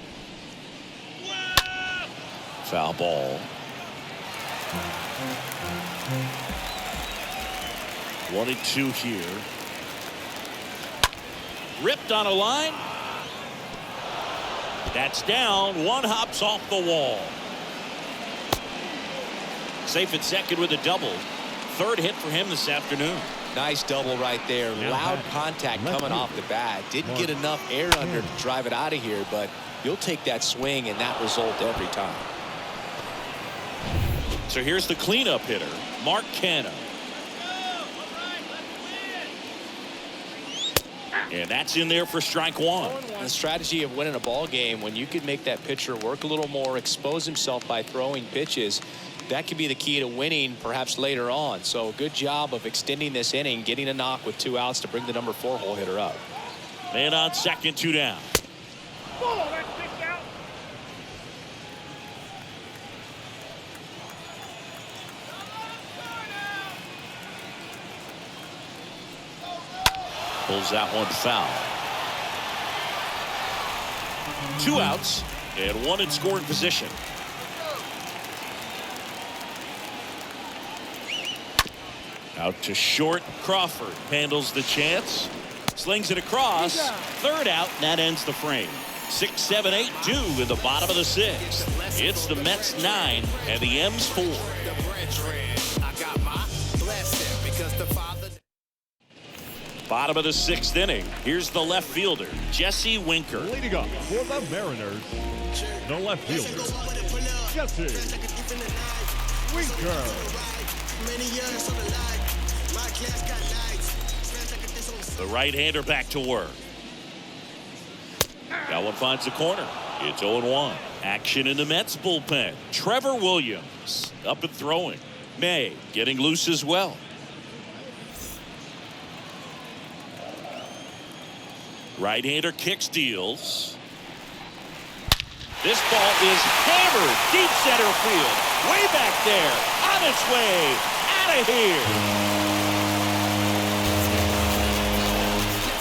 Foul ball. 1-2 here. Ripped on a line. That's down. One hops off the wall. Safe at second with a double. 3rd hit for him this afternoon. Nice double right there. Loud contact coming off the bat. Didn't get enough air under to drive it out of here, but you'll take that swing and that result every time. So here's the cleanup hitter, Mark Canha. And that's in there for strike 1. The strategy of winning a ball game, when you can make that pitcher work a little more, expose himself by throwing pitches, that could be the key to winning perhaps later on. So good job of extending this inning, getting a knock with 2 outs to bring the number 4 hole hitter up. Man on second, 2 down. Pulls that one foul. 2 outs and 1 in scoring position. Out to short. Crawford handles the chance. Slings it across. 3rd out, and that ends the frame. 6, 7, 8 due in the bottom of the 6th. It's the Mets 9 and the M's 4. Bottom of the 6th inning. Here's the left fielder, Jesse Winker. Leading up for the Mariners, the left fielder, Jesse Winker. The right-hander back to work. That one finds the corner. It's 0-1. Action in the Mets bullpen. Trevor Williams up and throwing. May getting loose as well. Right-hander kicks, deals. This ball is hammered deep center field. Way back there. On its way. Out of here.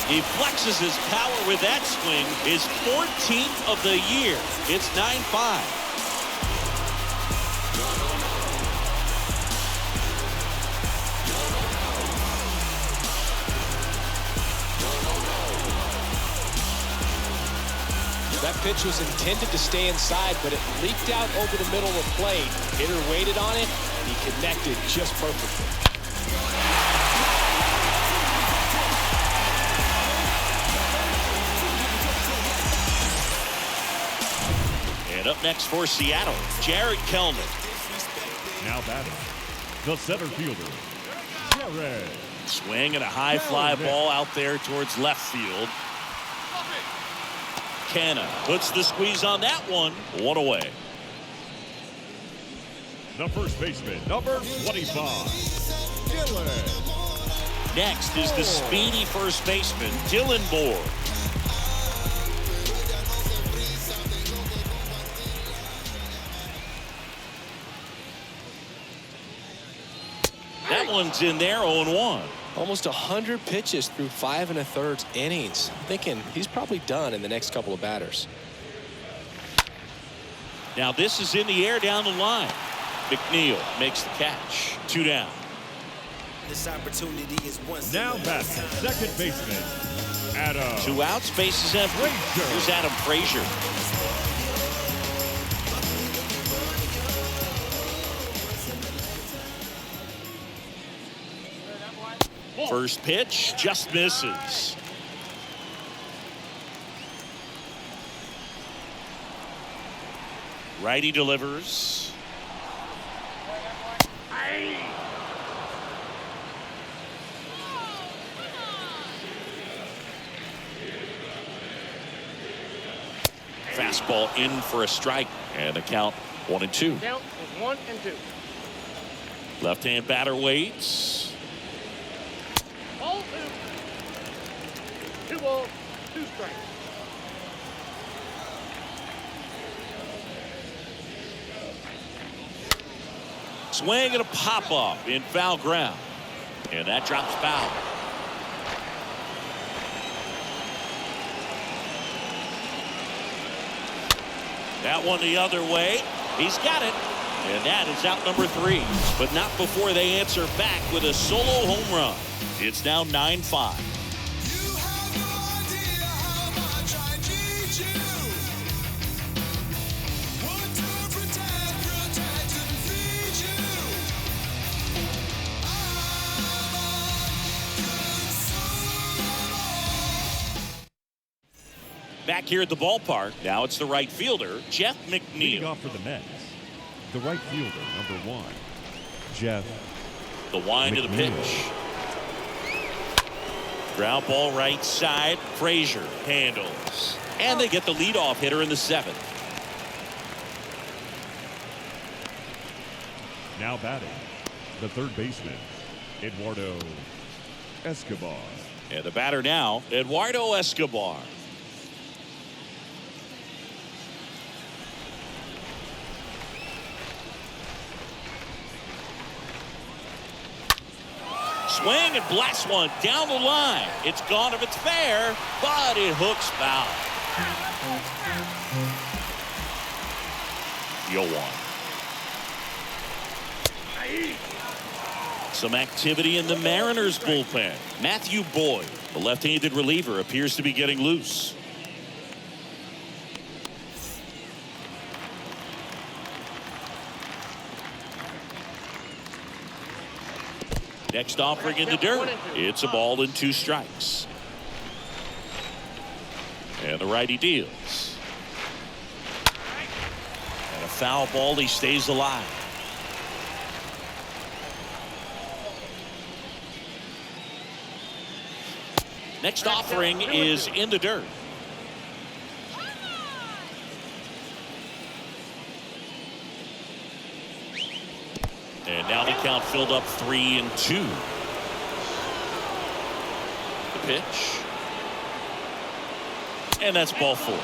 He flexes his power with that swing. His 14th of the year. It's 9-5. That pitch was intended to stay inside, but it leaked out over the middle of the plate. Hitter waited on it. He connected just perfectly. And up next for Seattle, Jared Kelman. Now batting, the center fielder, Jared. Swing and a high fly ball out there towards left field. Canna puts the squeeze on that one. One away. The first baseman, number 25, Dylan. Next is the speedy first baseman, Dylan Moore. That one's in there, 0-1. Almost 100 pitches through 5 1/3 innings. I'm thinking he's probably done in the next couple of batters. Now this is in the air down the line. McNeil makes the catch. 2 down. This opportunity is once Now batting, second baseman, Adam. 2 outs, bases empty. Here's Adam Frazier. First pitch just misses. Righty delivers. Fastball in for a strike, and the count 1-2. Count is 1-2. Left-hand batter waits. Ball 2. 2 balls, 2 strikes. Swing and a pop-up in foul ground. And that drops foul. That one the other way. He's got it. And that is out number 3. But not before they answer back with a solo home run. It's now 9-5. Back here at the ballpark, now it's the right fielder, Jeff Leading McNeil. off for the Mets, the right fielder, number 1, Jeff. The wind of the McNeil. pitch. Ground ball right side. Frazier handles. And they get the leadoff hitter in the 7th. Now batting, the third baseman, Eduardo Escobar. And the batter now, Eduardo Escobar. Swing and blast one down the line. It's gone if it's fair, but it hooks foul. Some activity in the Mariners bullpen. Matthew Boyd, the left-handed reliever, appears to be getting loose. Next offering in the dirt. It's a ball and 2 strikes. And the righty deals. And a foul ball. He stays alive. Next offering is in the dirt. And now the count filled up 3-2. The pitch. And that's ball 4.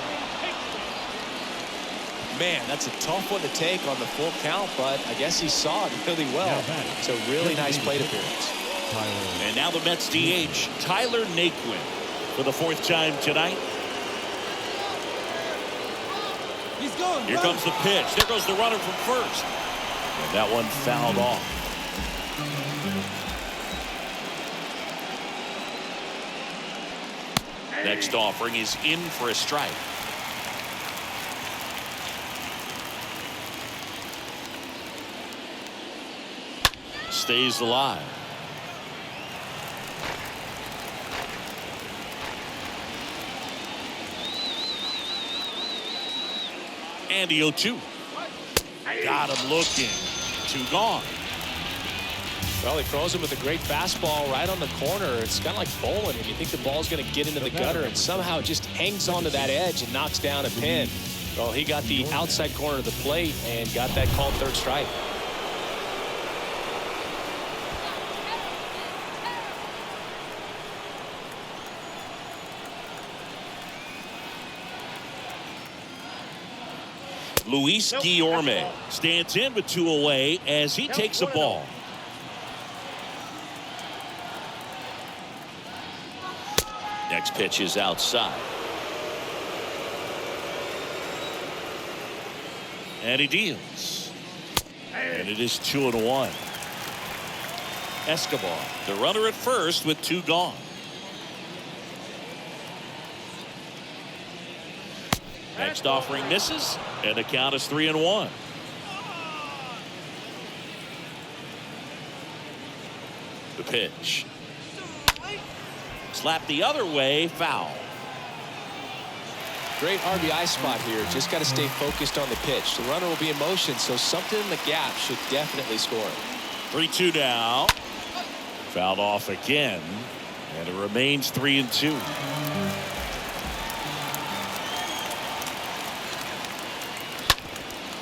Man, that's a tough one to take on the full count, but I guess he saw it really well. It's a really nice plate appearance. And now the Mets DH, Tyler Naquin, for the 4th time tonight. He's going. Here comes the pitch. There goes the runner from first. And that one fouled off. Next offering is in for a strike. stays alive. And the 0-2. Got him looking. 2 gone. Well, he throws him with a great fastball right on the corner. It's kind of like bowling, and you think the ball's going to get into the gutter, and somehow it just hangs onto that edge and knocks down a pin. Well, he got the outside corner of the plate and got that called third strike. Luis Guillorme stands in with 2 away as he takes a ball. Next pitch is outside. And he deals. And it is 2-1. Escobar, the runner at first with 2 gone. Next offering misses, and the count is 3-1. The pitch. Slap the other way, foul. Great RBI spot here. Just got to stay focused on the pitch. The runner will be in motion, so something in the gap should definitely score. 3-2 now. Fouled off again, and it remains 3-2.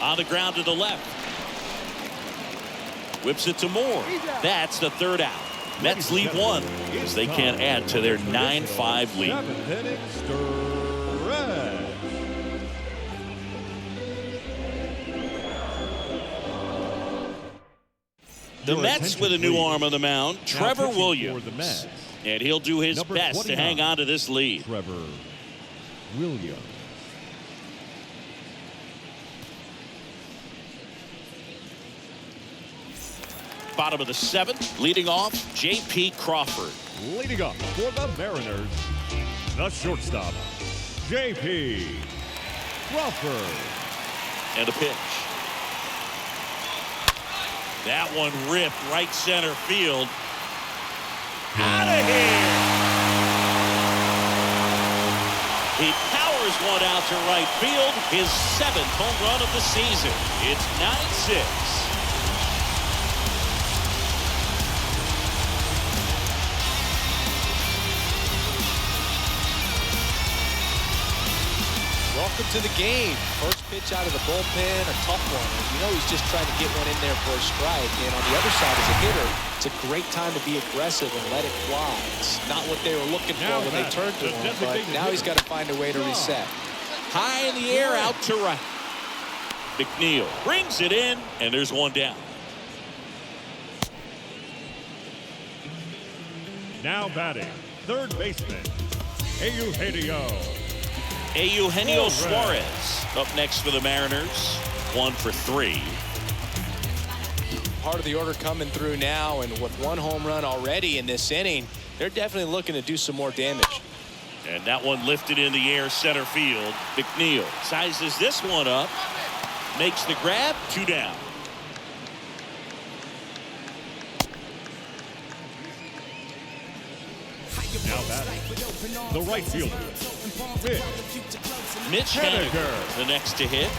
On the ground to the left. Whips it to Moore. That's the 3rd out. Mets lead 1 as they can't add to their 9-5 lead. 7th inning stretch. The Mets with a new arm on the mound, Trevor pitching for Williams. the Mets, And he'll do his number best to 29, hang on to this lead. Trevor Williams. Bottom of the 7th, leading off, J.P. Crawford. Leading up for the Mariners, the shortstop, J.P. Crawford. And a pitch. That one ripped right center field. Out of here. He powers one out to right field. His 7th home run of the season. It's 9-6. Welcome to the game. First pitch out of the bullpen, a tough one. And you know he's just trying to get one in there for a strike. And on the other side, as a hitter, it's a great time to be aggressive and let it fly. It's not what they were looking for when they turned to him, but now he's got to find a way to reset. High in the air, out to right. McNeil brings it in, and there's 1 down. Now batting, third baseman, Eugenio Suarez up next for the Mariners. 1 for 3. Part of the order coming through now, and with 1 home run already in this inning, they're definitely looking to do some more damage. And that one lifted in the air center field. McNeil sizes this one up, makes the grab, 2 down. Now batting, the right fielder, Mitch Haniger, the next to hit.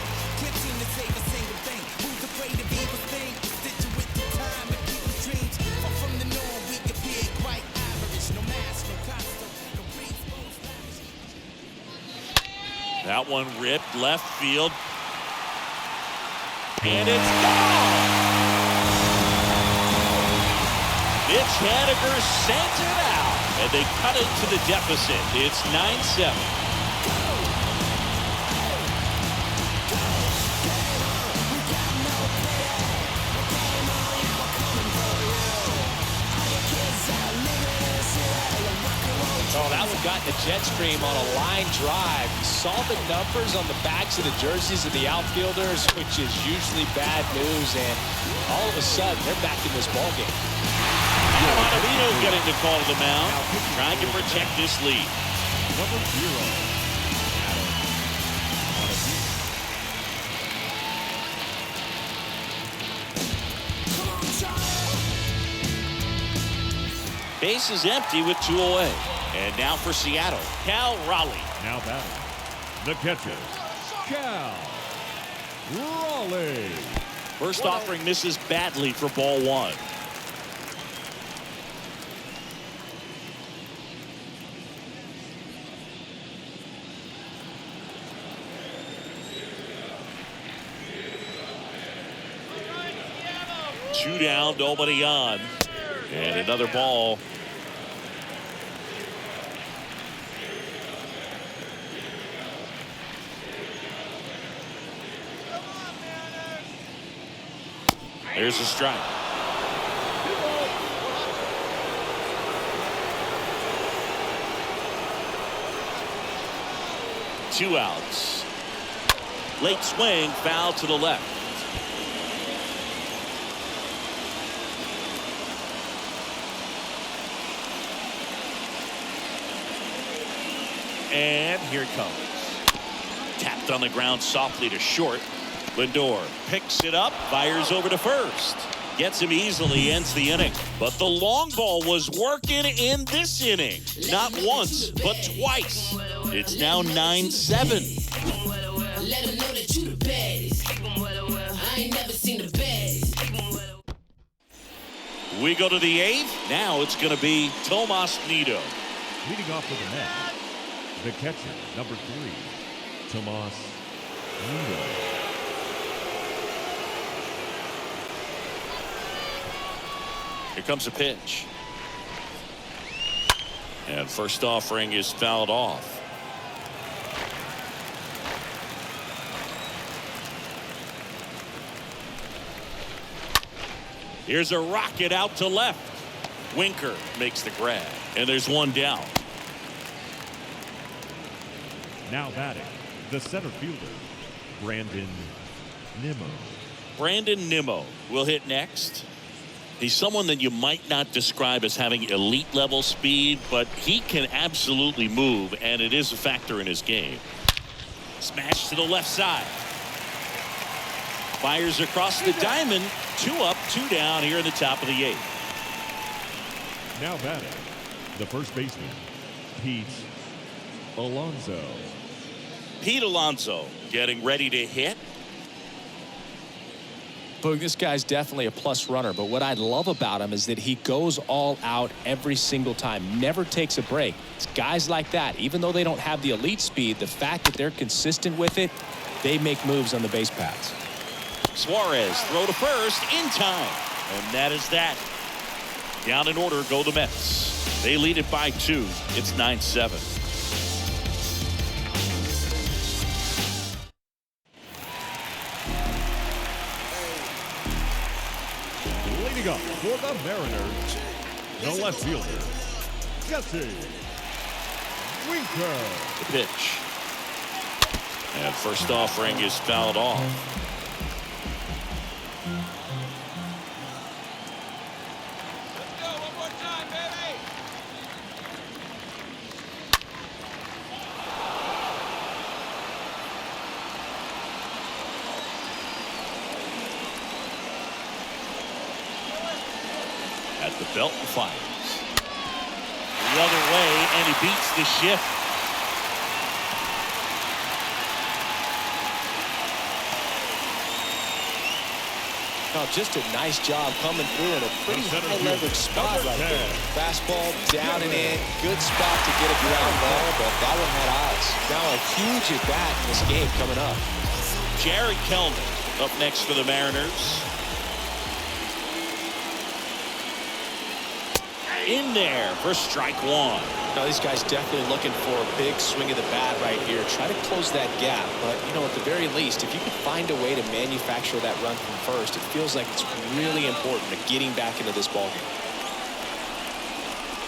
That one ripped left field. And it's gone. Mitch Haniger sent it out. And they cut it to the deficit. It's 9-7. Oh, that one got in the jet stream on a line drive. You saw the numbers on the backs of the jerseys of the outfielders, which is usually bad news, and all of a sudden, they're back in this ballgame. Montevino getting the call to the mound, trying to protect this lead. Number 0, Base is empty with 2 away. And now for Seattle, Cal Raleigh. Now batting, the catcher, Cal Raleigh. First offering misses badly for ball 1. Two down, nobody on. And another ball. There's a strike. Two outs. Late swing, foul to the left. And here it comes. Tapped on the ground softly to short. Lindor picks it up, fires over to first. Gets him easily, ends the inning. But the long ball was working in this inning. Not once, but twice. It's now 9-7. Let him know that you the baddest. I ain't never seen the baddest. We go to the 8th. Now it's going to be Tomas Nido. Leading off for the Mets, the catcher, number 3, Tomas Nido. Here comes a pitch. And first offering is fouled off. Here's a rocket out to left. Winker makes the grab. And there's one down. Now batting, the center fielder, Brandon Nimmo. Brandon Nimmo will hit next. He's someone that you might not describe as having elite level speed, but he can absolutely move, and it is a factor in his game. Smash to the left side. Fires across the diamond. 2 up, 2 down here in the top of the 8th. Now batting, the first baseman, Pete Alonso. Pete Alonso getting ready to hit. Boog, this guy's definitely a plus runner, but what I love about him is that he goes all out every single time, never takes a break. It's guys like that, even though they don't have the elite speed, the fact that they're consistent with it, they make moves on the base paths. Suarez throw to first in time, and that is that. Down in order go the Mets. They lead it by 2. It's 9-7. Leading up for the Mariners, the left fielder, Jesse Winker. The pitch. And first offering is fouled off. At the belt and fires. The other way, and he beats the shift. No, just a nice job coming through in a pretty high leverage spot right there. Fastball down and in. Good spot to get a ground ball, but that one had eyes. Now a huge at bat in this game coming up. Jared Kelman up next for the Mariners. In there for strike 1. Now these guys definitely looking for a big swing of the bat right here. Try to close that gap, but you know, at the very least, if you could find a way to manufacture that run from first, it feels like it's really important to getting back into this ballgame.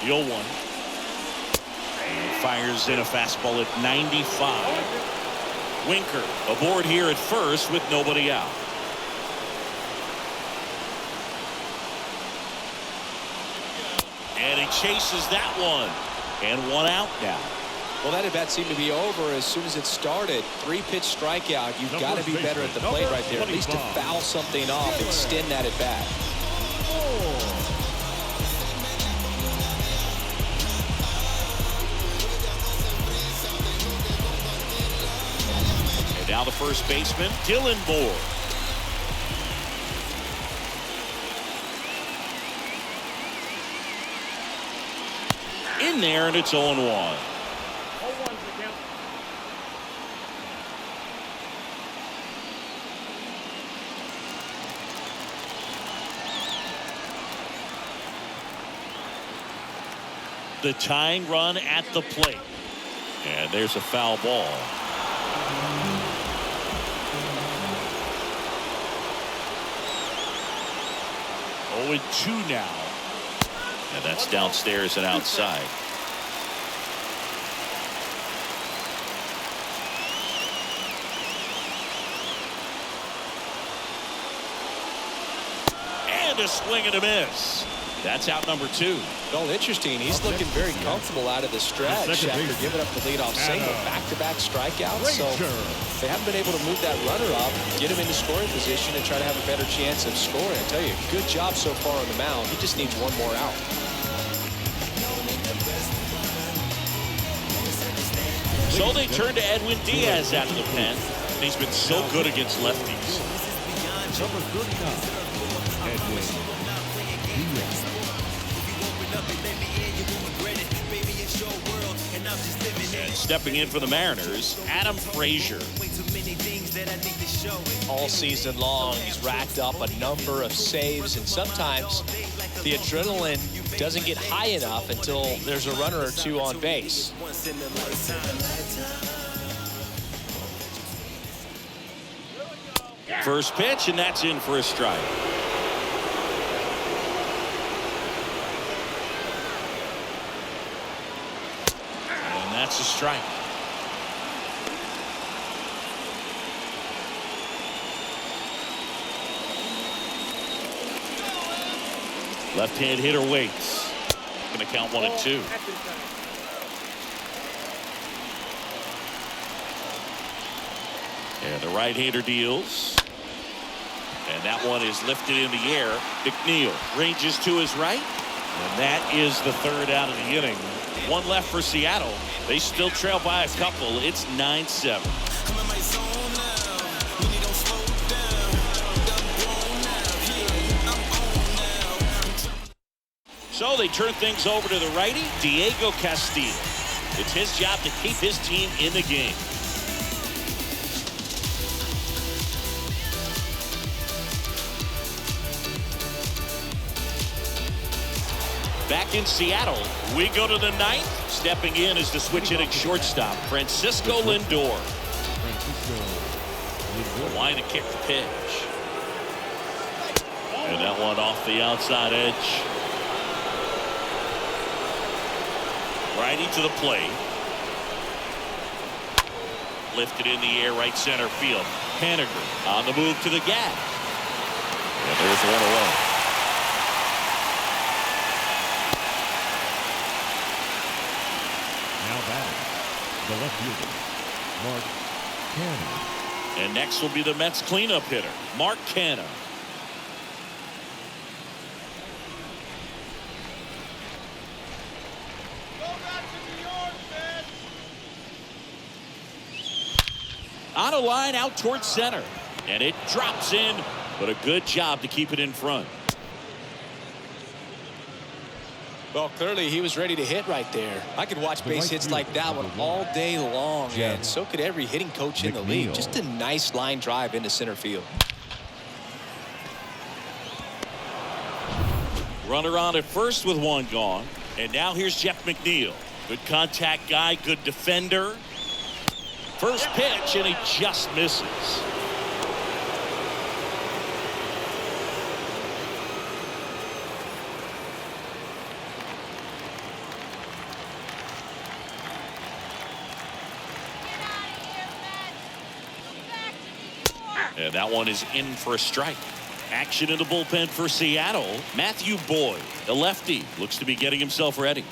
The 0-1. Fires in a fastball at 95. Winker aboard here at first with nobody out. And he chases that one. And 1 out now. Well, that at bat seemed to be over as soon as it started. 3-pitch strikeout. You've got to be better at the plate right there. At least to foul something off, extend that at bat. Now the first baseman, Dylan Moore. In there, and it's 0-1. The tying run at the plate. And there's a foul ball. Oh, 2 now. And that's downstairs and outside. And a swing and a miss. That's out number 2. Well, interesting. He's looking very comfortable out of the stretch after giving up the leadoff single. Back-to-back strikeouts. So they haven't been able to move that runner up, get him into scoring position, and try to have a better chance of scoring. I tell you, good job so far on the mound. He just needs one more out. So they turn to Edwin Diaz out of the pen. He's been so good against lefties. Number 39, Edwin Diaz. And stepping in for the Mariners, Adam Frazier. All season long, he's racked up a number of saves, and sometimes the adrenaline doesn't get high enough until there's a runner or two on base. First pitch, and that's in for a strike. And that's a strike. Left-hand hitter waits. Going to count 1 and 2. And the right-hander deals. And that one is lifted in the air. McNeil ranges to his right. And that is the 3rd out of the inning. 1 left for Seattle. They still trail by a couple. It's 9-7. So they turn things over to the righty, Diego Castillo. It's his job to keep his team in the game. Back in Seattle, we go to the 9th. Stepping in is the switch hitting shortstop, Francisco Lindor. The line to kick the pitch. And that one off the outside edge. Righty to the plate. Lifted in the air, right center field. Haniger on the move to the gap. And there's 1 away. Now back, the left fielder, Mark Canha. And next will be the Mets cleanup hitter, Mark Canha. On a line out towards center. And it drops in, but a good job to keep it in front. Well, clearly he was ready to hit right there. I could watch base hits like that one all day long, and so could every hitting coach in the league. Just a nice line drive into center field. Runner on at first with 1 gone. And now here's Jeff McNeil. Good contact guy, good defender. First pitch, and he just misses. And that one is in for a strike. Action in the bullpen for Seattle. Matthew Boyd, the lefty, looks to be getting himself ready.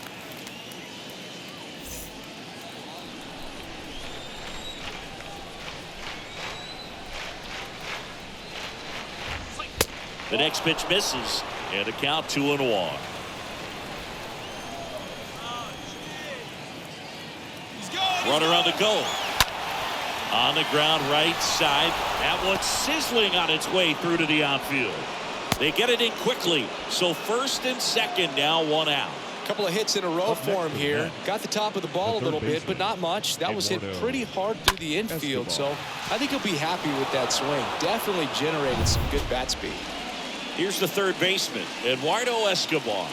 The next pitch misses, and a count 2-1. Runner on the go. On the ground right side. That one's sizzling on its way through to the outfield. They get it in quickly. So first and second, now one out. Couple of hits in a row for him here. Got the top of the ball a little bit, but not much. That was hit pretty hard through the infield, so I think he'll be happy with that swing. Definitely generated some good bat speed. Here's the third baseman, Eduardo Escobar.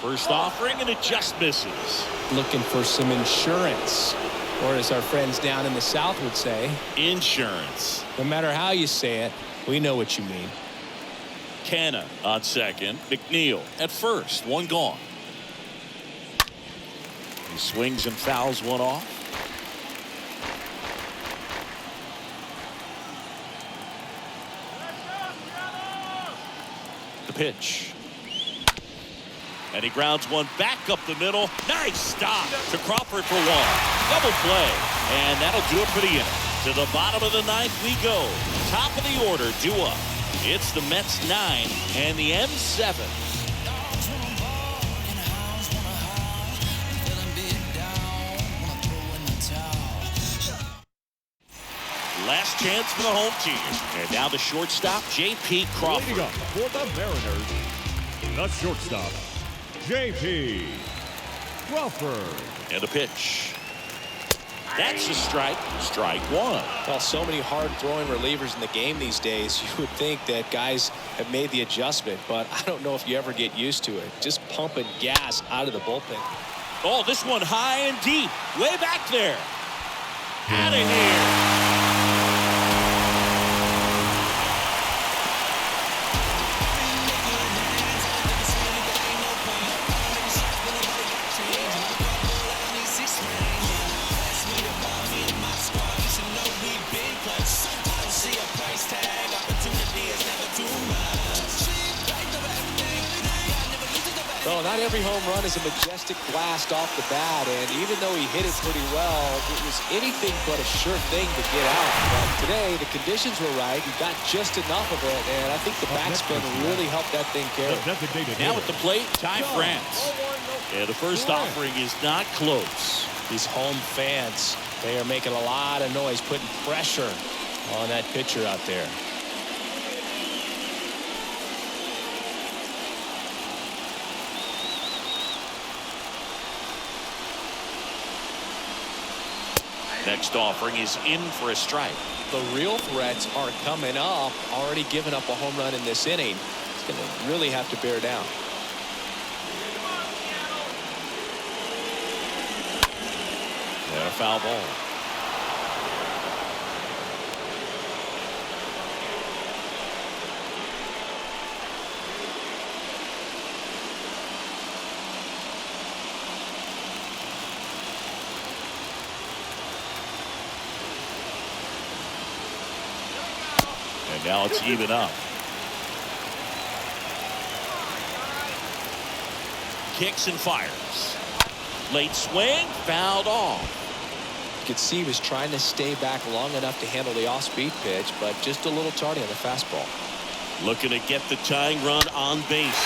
First offering, and it just misses. Looking for some insurance, or as our friends down in the South would say, insurance. No matter how you say it, we know what you mean. Canna on second. McNeil at first. One gone. He swings and fouls one off. The pitch. And he grounds one back up the middle. Nice stop to Crawford for one. Double play. And that'll do it for the inning. To the bottom of the ninth we go. Top of the order due up. It's the Mets 9 and the M's 7. Last chance for the home team. And now the shortstop, J.P. Crawford. Leading up for the Mariners, the shortstop, J.P. Crawford. And the pitch. That's a strike. Strike one. Well, so many hard-throwing relievers in the game these days, you would think that guys have made the adjustment, but I don't know if you ever get used to it. Just pumping gas out of the bullpen. Oh, this one high and deep. Way back there. Out of here. Well, not every home run is a majestic blast off the bat, and even though he hit it pretty well, it was anything but a sure thing to get out. But today, the conditions were right. He got just enough of it, and I think the backspin really helped that thing carry. Now at the plate, Ty France. And the first offering is not close. These home fans, they are making a lot of noise, putting pressure on that pitcher out there. Next offering is in for a strike. The real threats are coming up. Already given up a home run in this inning. He's going to really have to bear down. And a foul ball. And now it's even up. Kicks and fires. Late swing, fouled off. You could see he was trying to stay back long enough to handle the off-speed pitch, but just a little tardy on the fastball. Looking to get the tying run on base.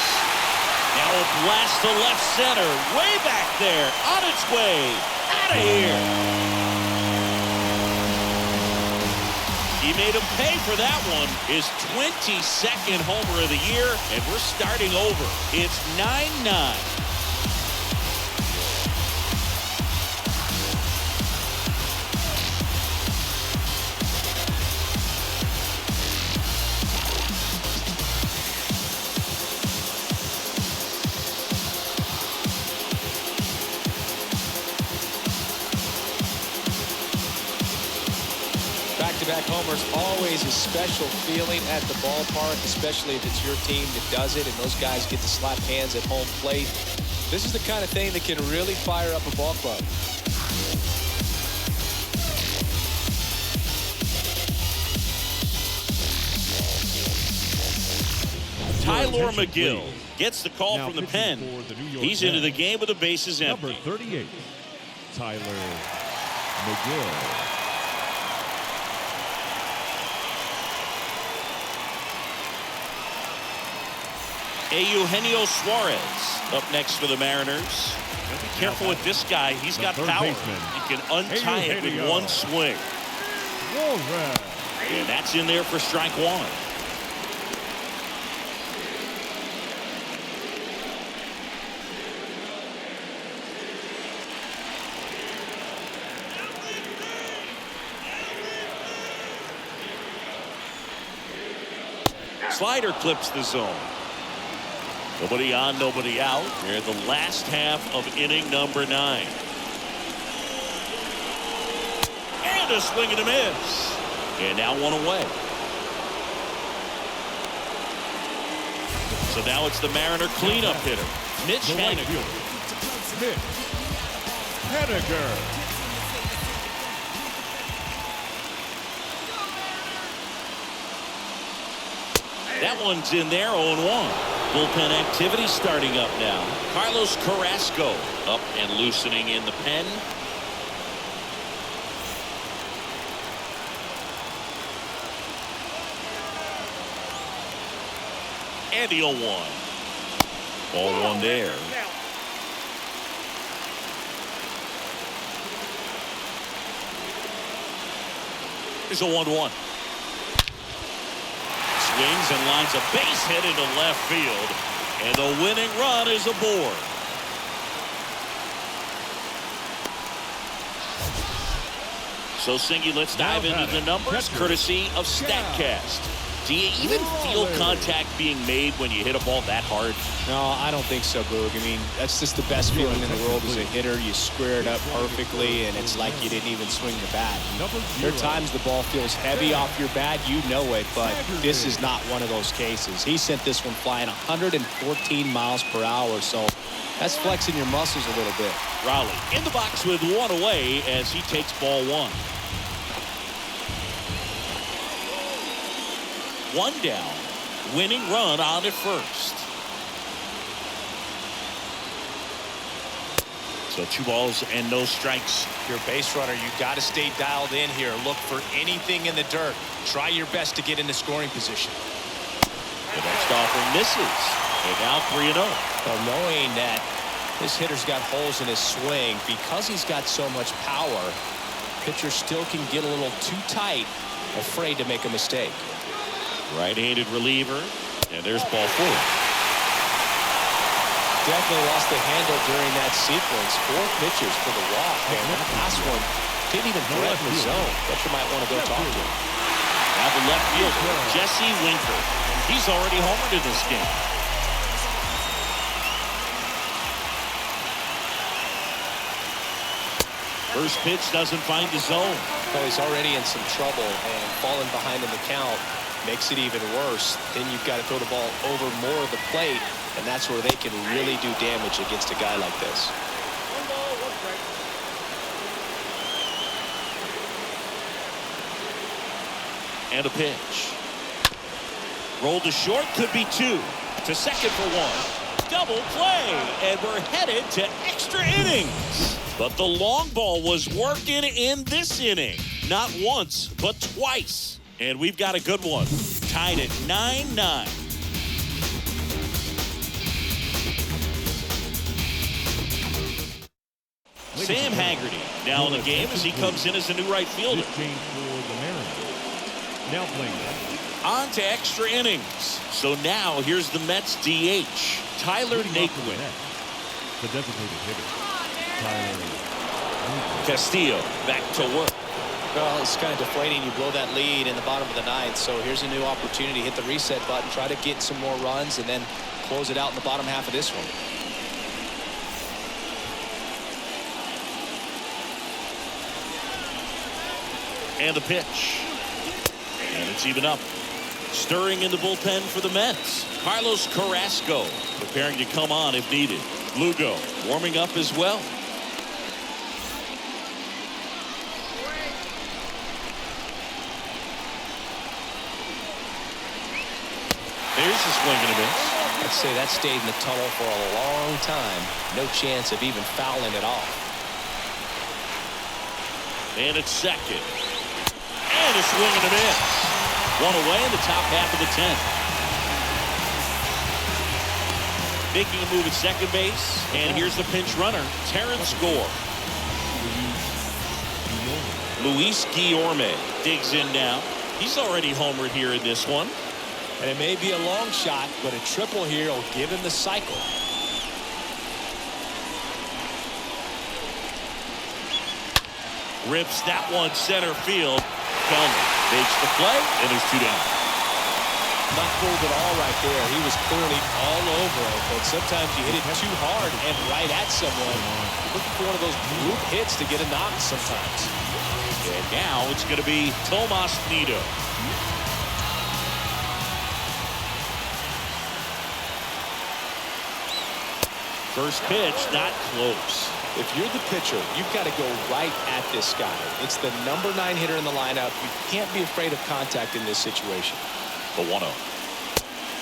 Now a blast to left center. Way back there. On its way. Out of here. He made him pay for that one. His 22nd homer of the year, and we're starting over. It's 9-9. Back-to-back homers, always a special feeling at the ballpark, especially if it's your team that does it and those guys get to slap hands at home plate. This is the kind of thing that can really fire up a ball club. Tyler McGill gets the call from the pen. He's into the game with the bases empty. Number 38, Tyler McGill. Eugenio Suarez up next for the Mariners. Be careful with this guy. He's got power. You can untie it with one swing. And that's in there for strike one. Slider clips the zone. Nobody on, nobody out. Here in the last half of inning number 9. And a swing and a miss. And now one away. So now it's the Mariner cleanup hitter, Mitch Haniger. Mitch Haniger. That one's in there, 0-1. Bullpen activity starting up now. Carlos Carrasco up and loosening in the pen. And the 0-1. Ball one there. There's a 1-1. Swings and lines a base hit into left field, and the winning run is aboard. So, Singy, let's dive into the numbers courtesy of StatCast. Do you even feel contact being made when you hit a ball that hard? No, I don't think so, Boog. I mean, that's just the best feeling in the world as a hitter. You square it up perfectly, and it's like you didn't even swing the bat. There are times the ball feels heavy off your bat. You know it, but this is not one of those cases. He sent this one flying 114 miles per hour, so that's flexing your muscles a little bit. Rowley in the box with one away as he takes ball one. One down, winning run on at first. So 2 balls and no strikes. Your base runner, you got to stay dialed in here. Look for anything in the dirt. Try your best to get into scoring position. The next offering misses. And now 3-0. Well, knowing that this hitter's got holes in his swing, because he's got so much power, pitcher still can get a little too tight, afraid to make a mistake. Right-handed reliever, and there's ball 4. Definitely lost the handle during that sequence. 4 pitches for the walk, and that last one didn't even threaten the zone. Pitcher might want to go talk to him. Now the left fielder, Jesse Winker. He's already homered in this game. First pitch doesn't find the zone. Well, he's already in some trouble, and falling behind in the count makes it even worse. Then you've got to throw the ball over more of the plate, and that's where they can really do damage against a guy like this. And a pitch. Rolled to short, could be 2. To second for 1. Double play, and we're headed to extra innings. But the long ball was working in this inning. Not once, but twice. And we've got a good one. Tied at 9-9. Sam Haggerty now in the game as he comes in as a new right fielder. Now playing on to extra innings. So now here's the Mets DH, Tyler Naquin. The designated hitter, Tyler Castillo back to work. Well, it's kind of deflating. You blow that lead in the bottom of the 9th. So here's a new opportunity. Hit the reset button, try to get some more runs, and then close it out in the bottom half of this one. And the pitch. And it's even up. Stirring in the bullpen for the Mets. Carlos Carrasco preparing to come on if needed. Lugo warming up as well. There's a swing and a miss. I'd say that stayed in the tunnel for a long time. No chance of even fouling it off. And it's second. And a swing and a miss. One away in the top half of the 10th. making a move at second base. And here's the pinch runner, Terrence Gore. Luis Guillorme digs in now. He's already homered here in this one. And it may be a long shot, but a triple here will give him the cycle. Rips that one center field. Kelman makes the play, and there's 2 down. Not fooled at all right there. He was clearly all over it, but sometimes you hit it too hard and right at someone. Looking for one of those group hits to get a knock sometimes. And now it's going to be Tomas Nido. First pitch, not close. If you're the pitcher, you've got to go right at this guy. It's the number 9 hitter in the lineup. You can't be afraid of contact in this situation. The 1-0.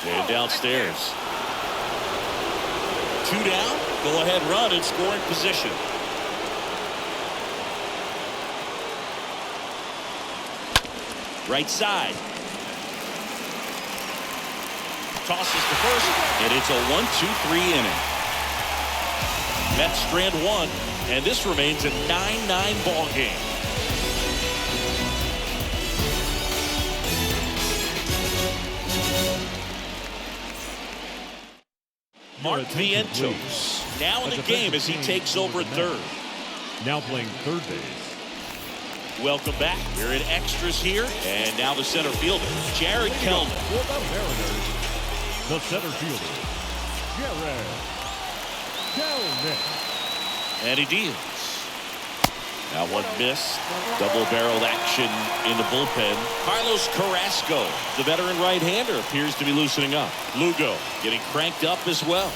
And downstairs. 2 down. Go ahead run in scoring position. Right side. Tosses to first. And it's a 1-2-3 inning. Mets strand 1, and this remains a 9-9 ball game. Mark Vientos now in the game as he takes over at third. Now playing third base. Welcome back. We're in extras here, and now the center fielder, Jared Kelman. For the Mariners, the center fielder, Jared Kelman. And he deals. That one missed. Double-barreled action in the bullpen. Carlos Carrasco, the veteran right-hander, appears to be loosening up. Lugo getting cranked up as well.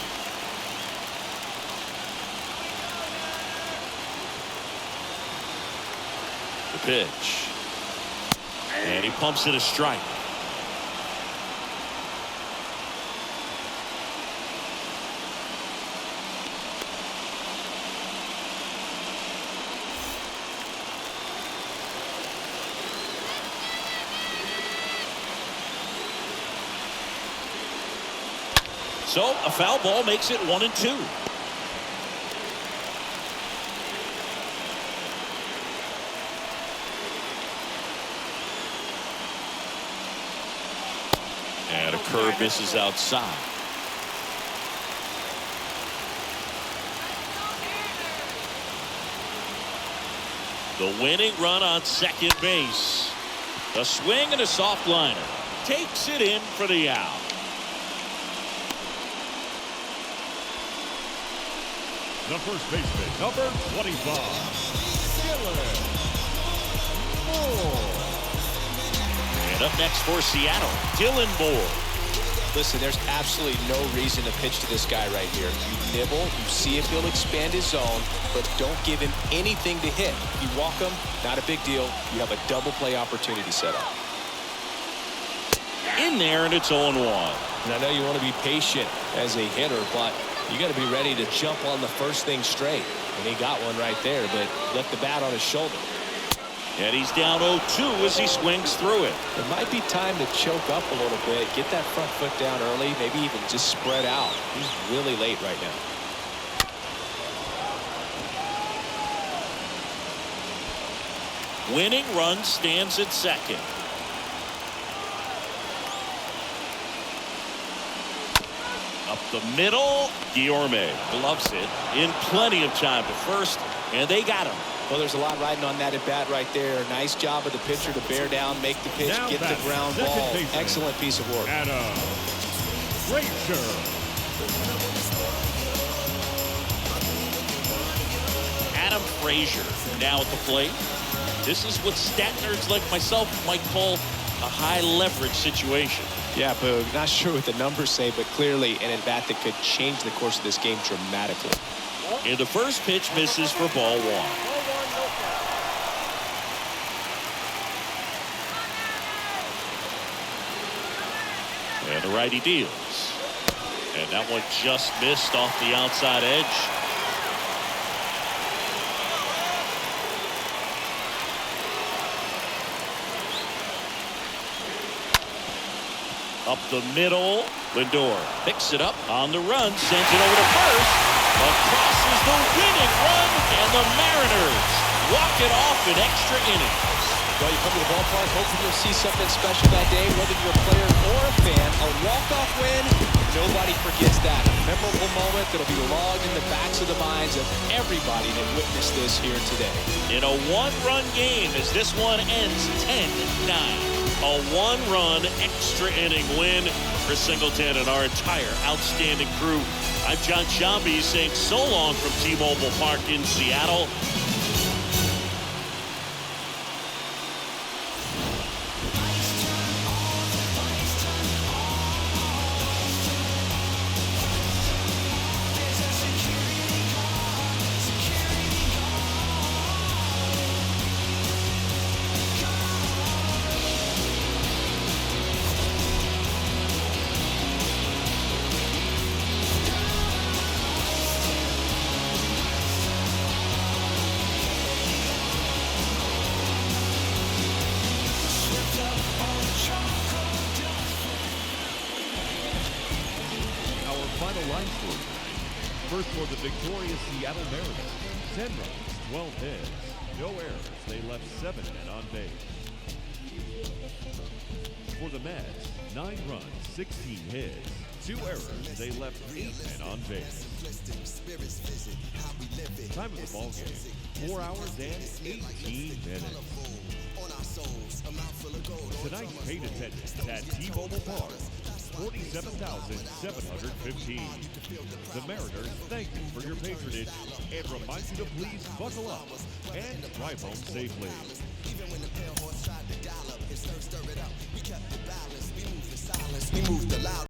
The pitch. And he pumps it a strike. So a foul ball makes it 1-2. And a curve misses outside. The winning run on second base. A swing and a soft liner. Takes it in for the out. The first baseman, number 25, Dylan Moore. And up next for Seattle, Dylan Moore. Listen, there's absolutely no reason to pitch to this guy right here. You nibble, you see if he'll expand his zone, but don't give him anything to hit. If you walk him, not a big deal. You have a double play opportunity set up. In there, and it's 0-1. And I know you want to be patient as a hitter, but you got to be ready to jump on the first thing straight. And he got one right there, but left the bat on his shoulder. And he's down 0-2 as he swings through it. It might be time to choke up a little bit, get that front foot down early, maybe even just spread out. He's really late right now. Winning run stands at second. Up the middle, Guillorme gloves it in plenty of time to first, and they got him. Well, there's a lot riding on that at bat right there. Nice job of the pitcher to bear down, make the pitch, Now get the ground ball. Excellent piece of work. Adam Frazier. Adam Frazier now at the plate. This is what stat nerds like myself might call a high leverage situation. Yeah, Boog, not sure what the numbers say, but clearly an at-bat that could change the course of this game dramatically. And the first pitch misses for ball 1. And the righty deals. And that one just missed off the outside edge. Up the middle. Lindor picks it up on the run, sends it over to first, but crosses the winning run, and the Mariners walk it off in extra innings. Well, you come to the ballpark hoping you'll see something special that day, whether you're a player or a fan. A walk-off win, nobody forgets that. A memorable moment that'll be logged in the backs of the minds of everybody that witnessed this here today. In a one-run game as this one ends 10-9. A one-run extra inning win for Chris Singleton and our entire outstanding crew. I'm John Shambi saying so long from T-Mobile Park in Seattle. Final line score. First for the victorious Seattle Mariners, 10 runs, 12 hits, no errors. They left 7 men on base. For the Mets, 9 runs, 16 hits, 2 errors. They left 8 men on base. Time of the ball game, 4 hours and 18 minutes. Tonight's paid attendance at T-Mobile Park, 47,715. The Mariners thank you for your patronage and remind you to please buckle up and drive home safely.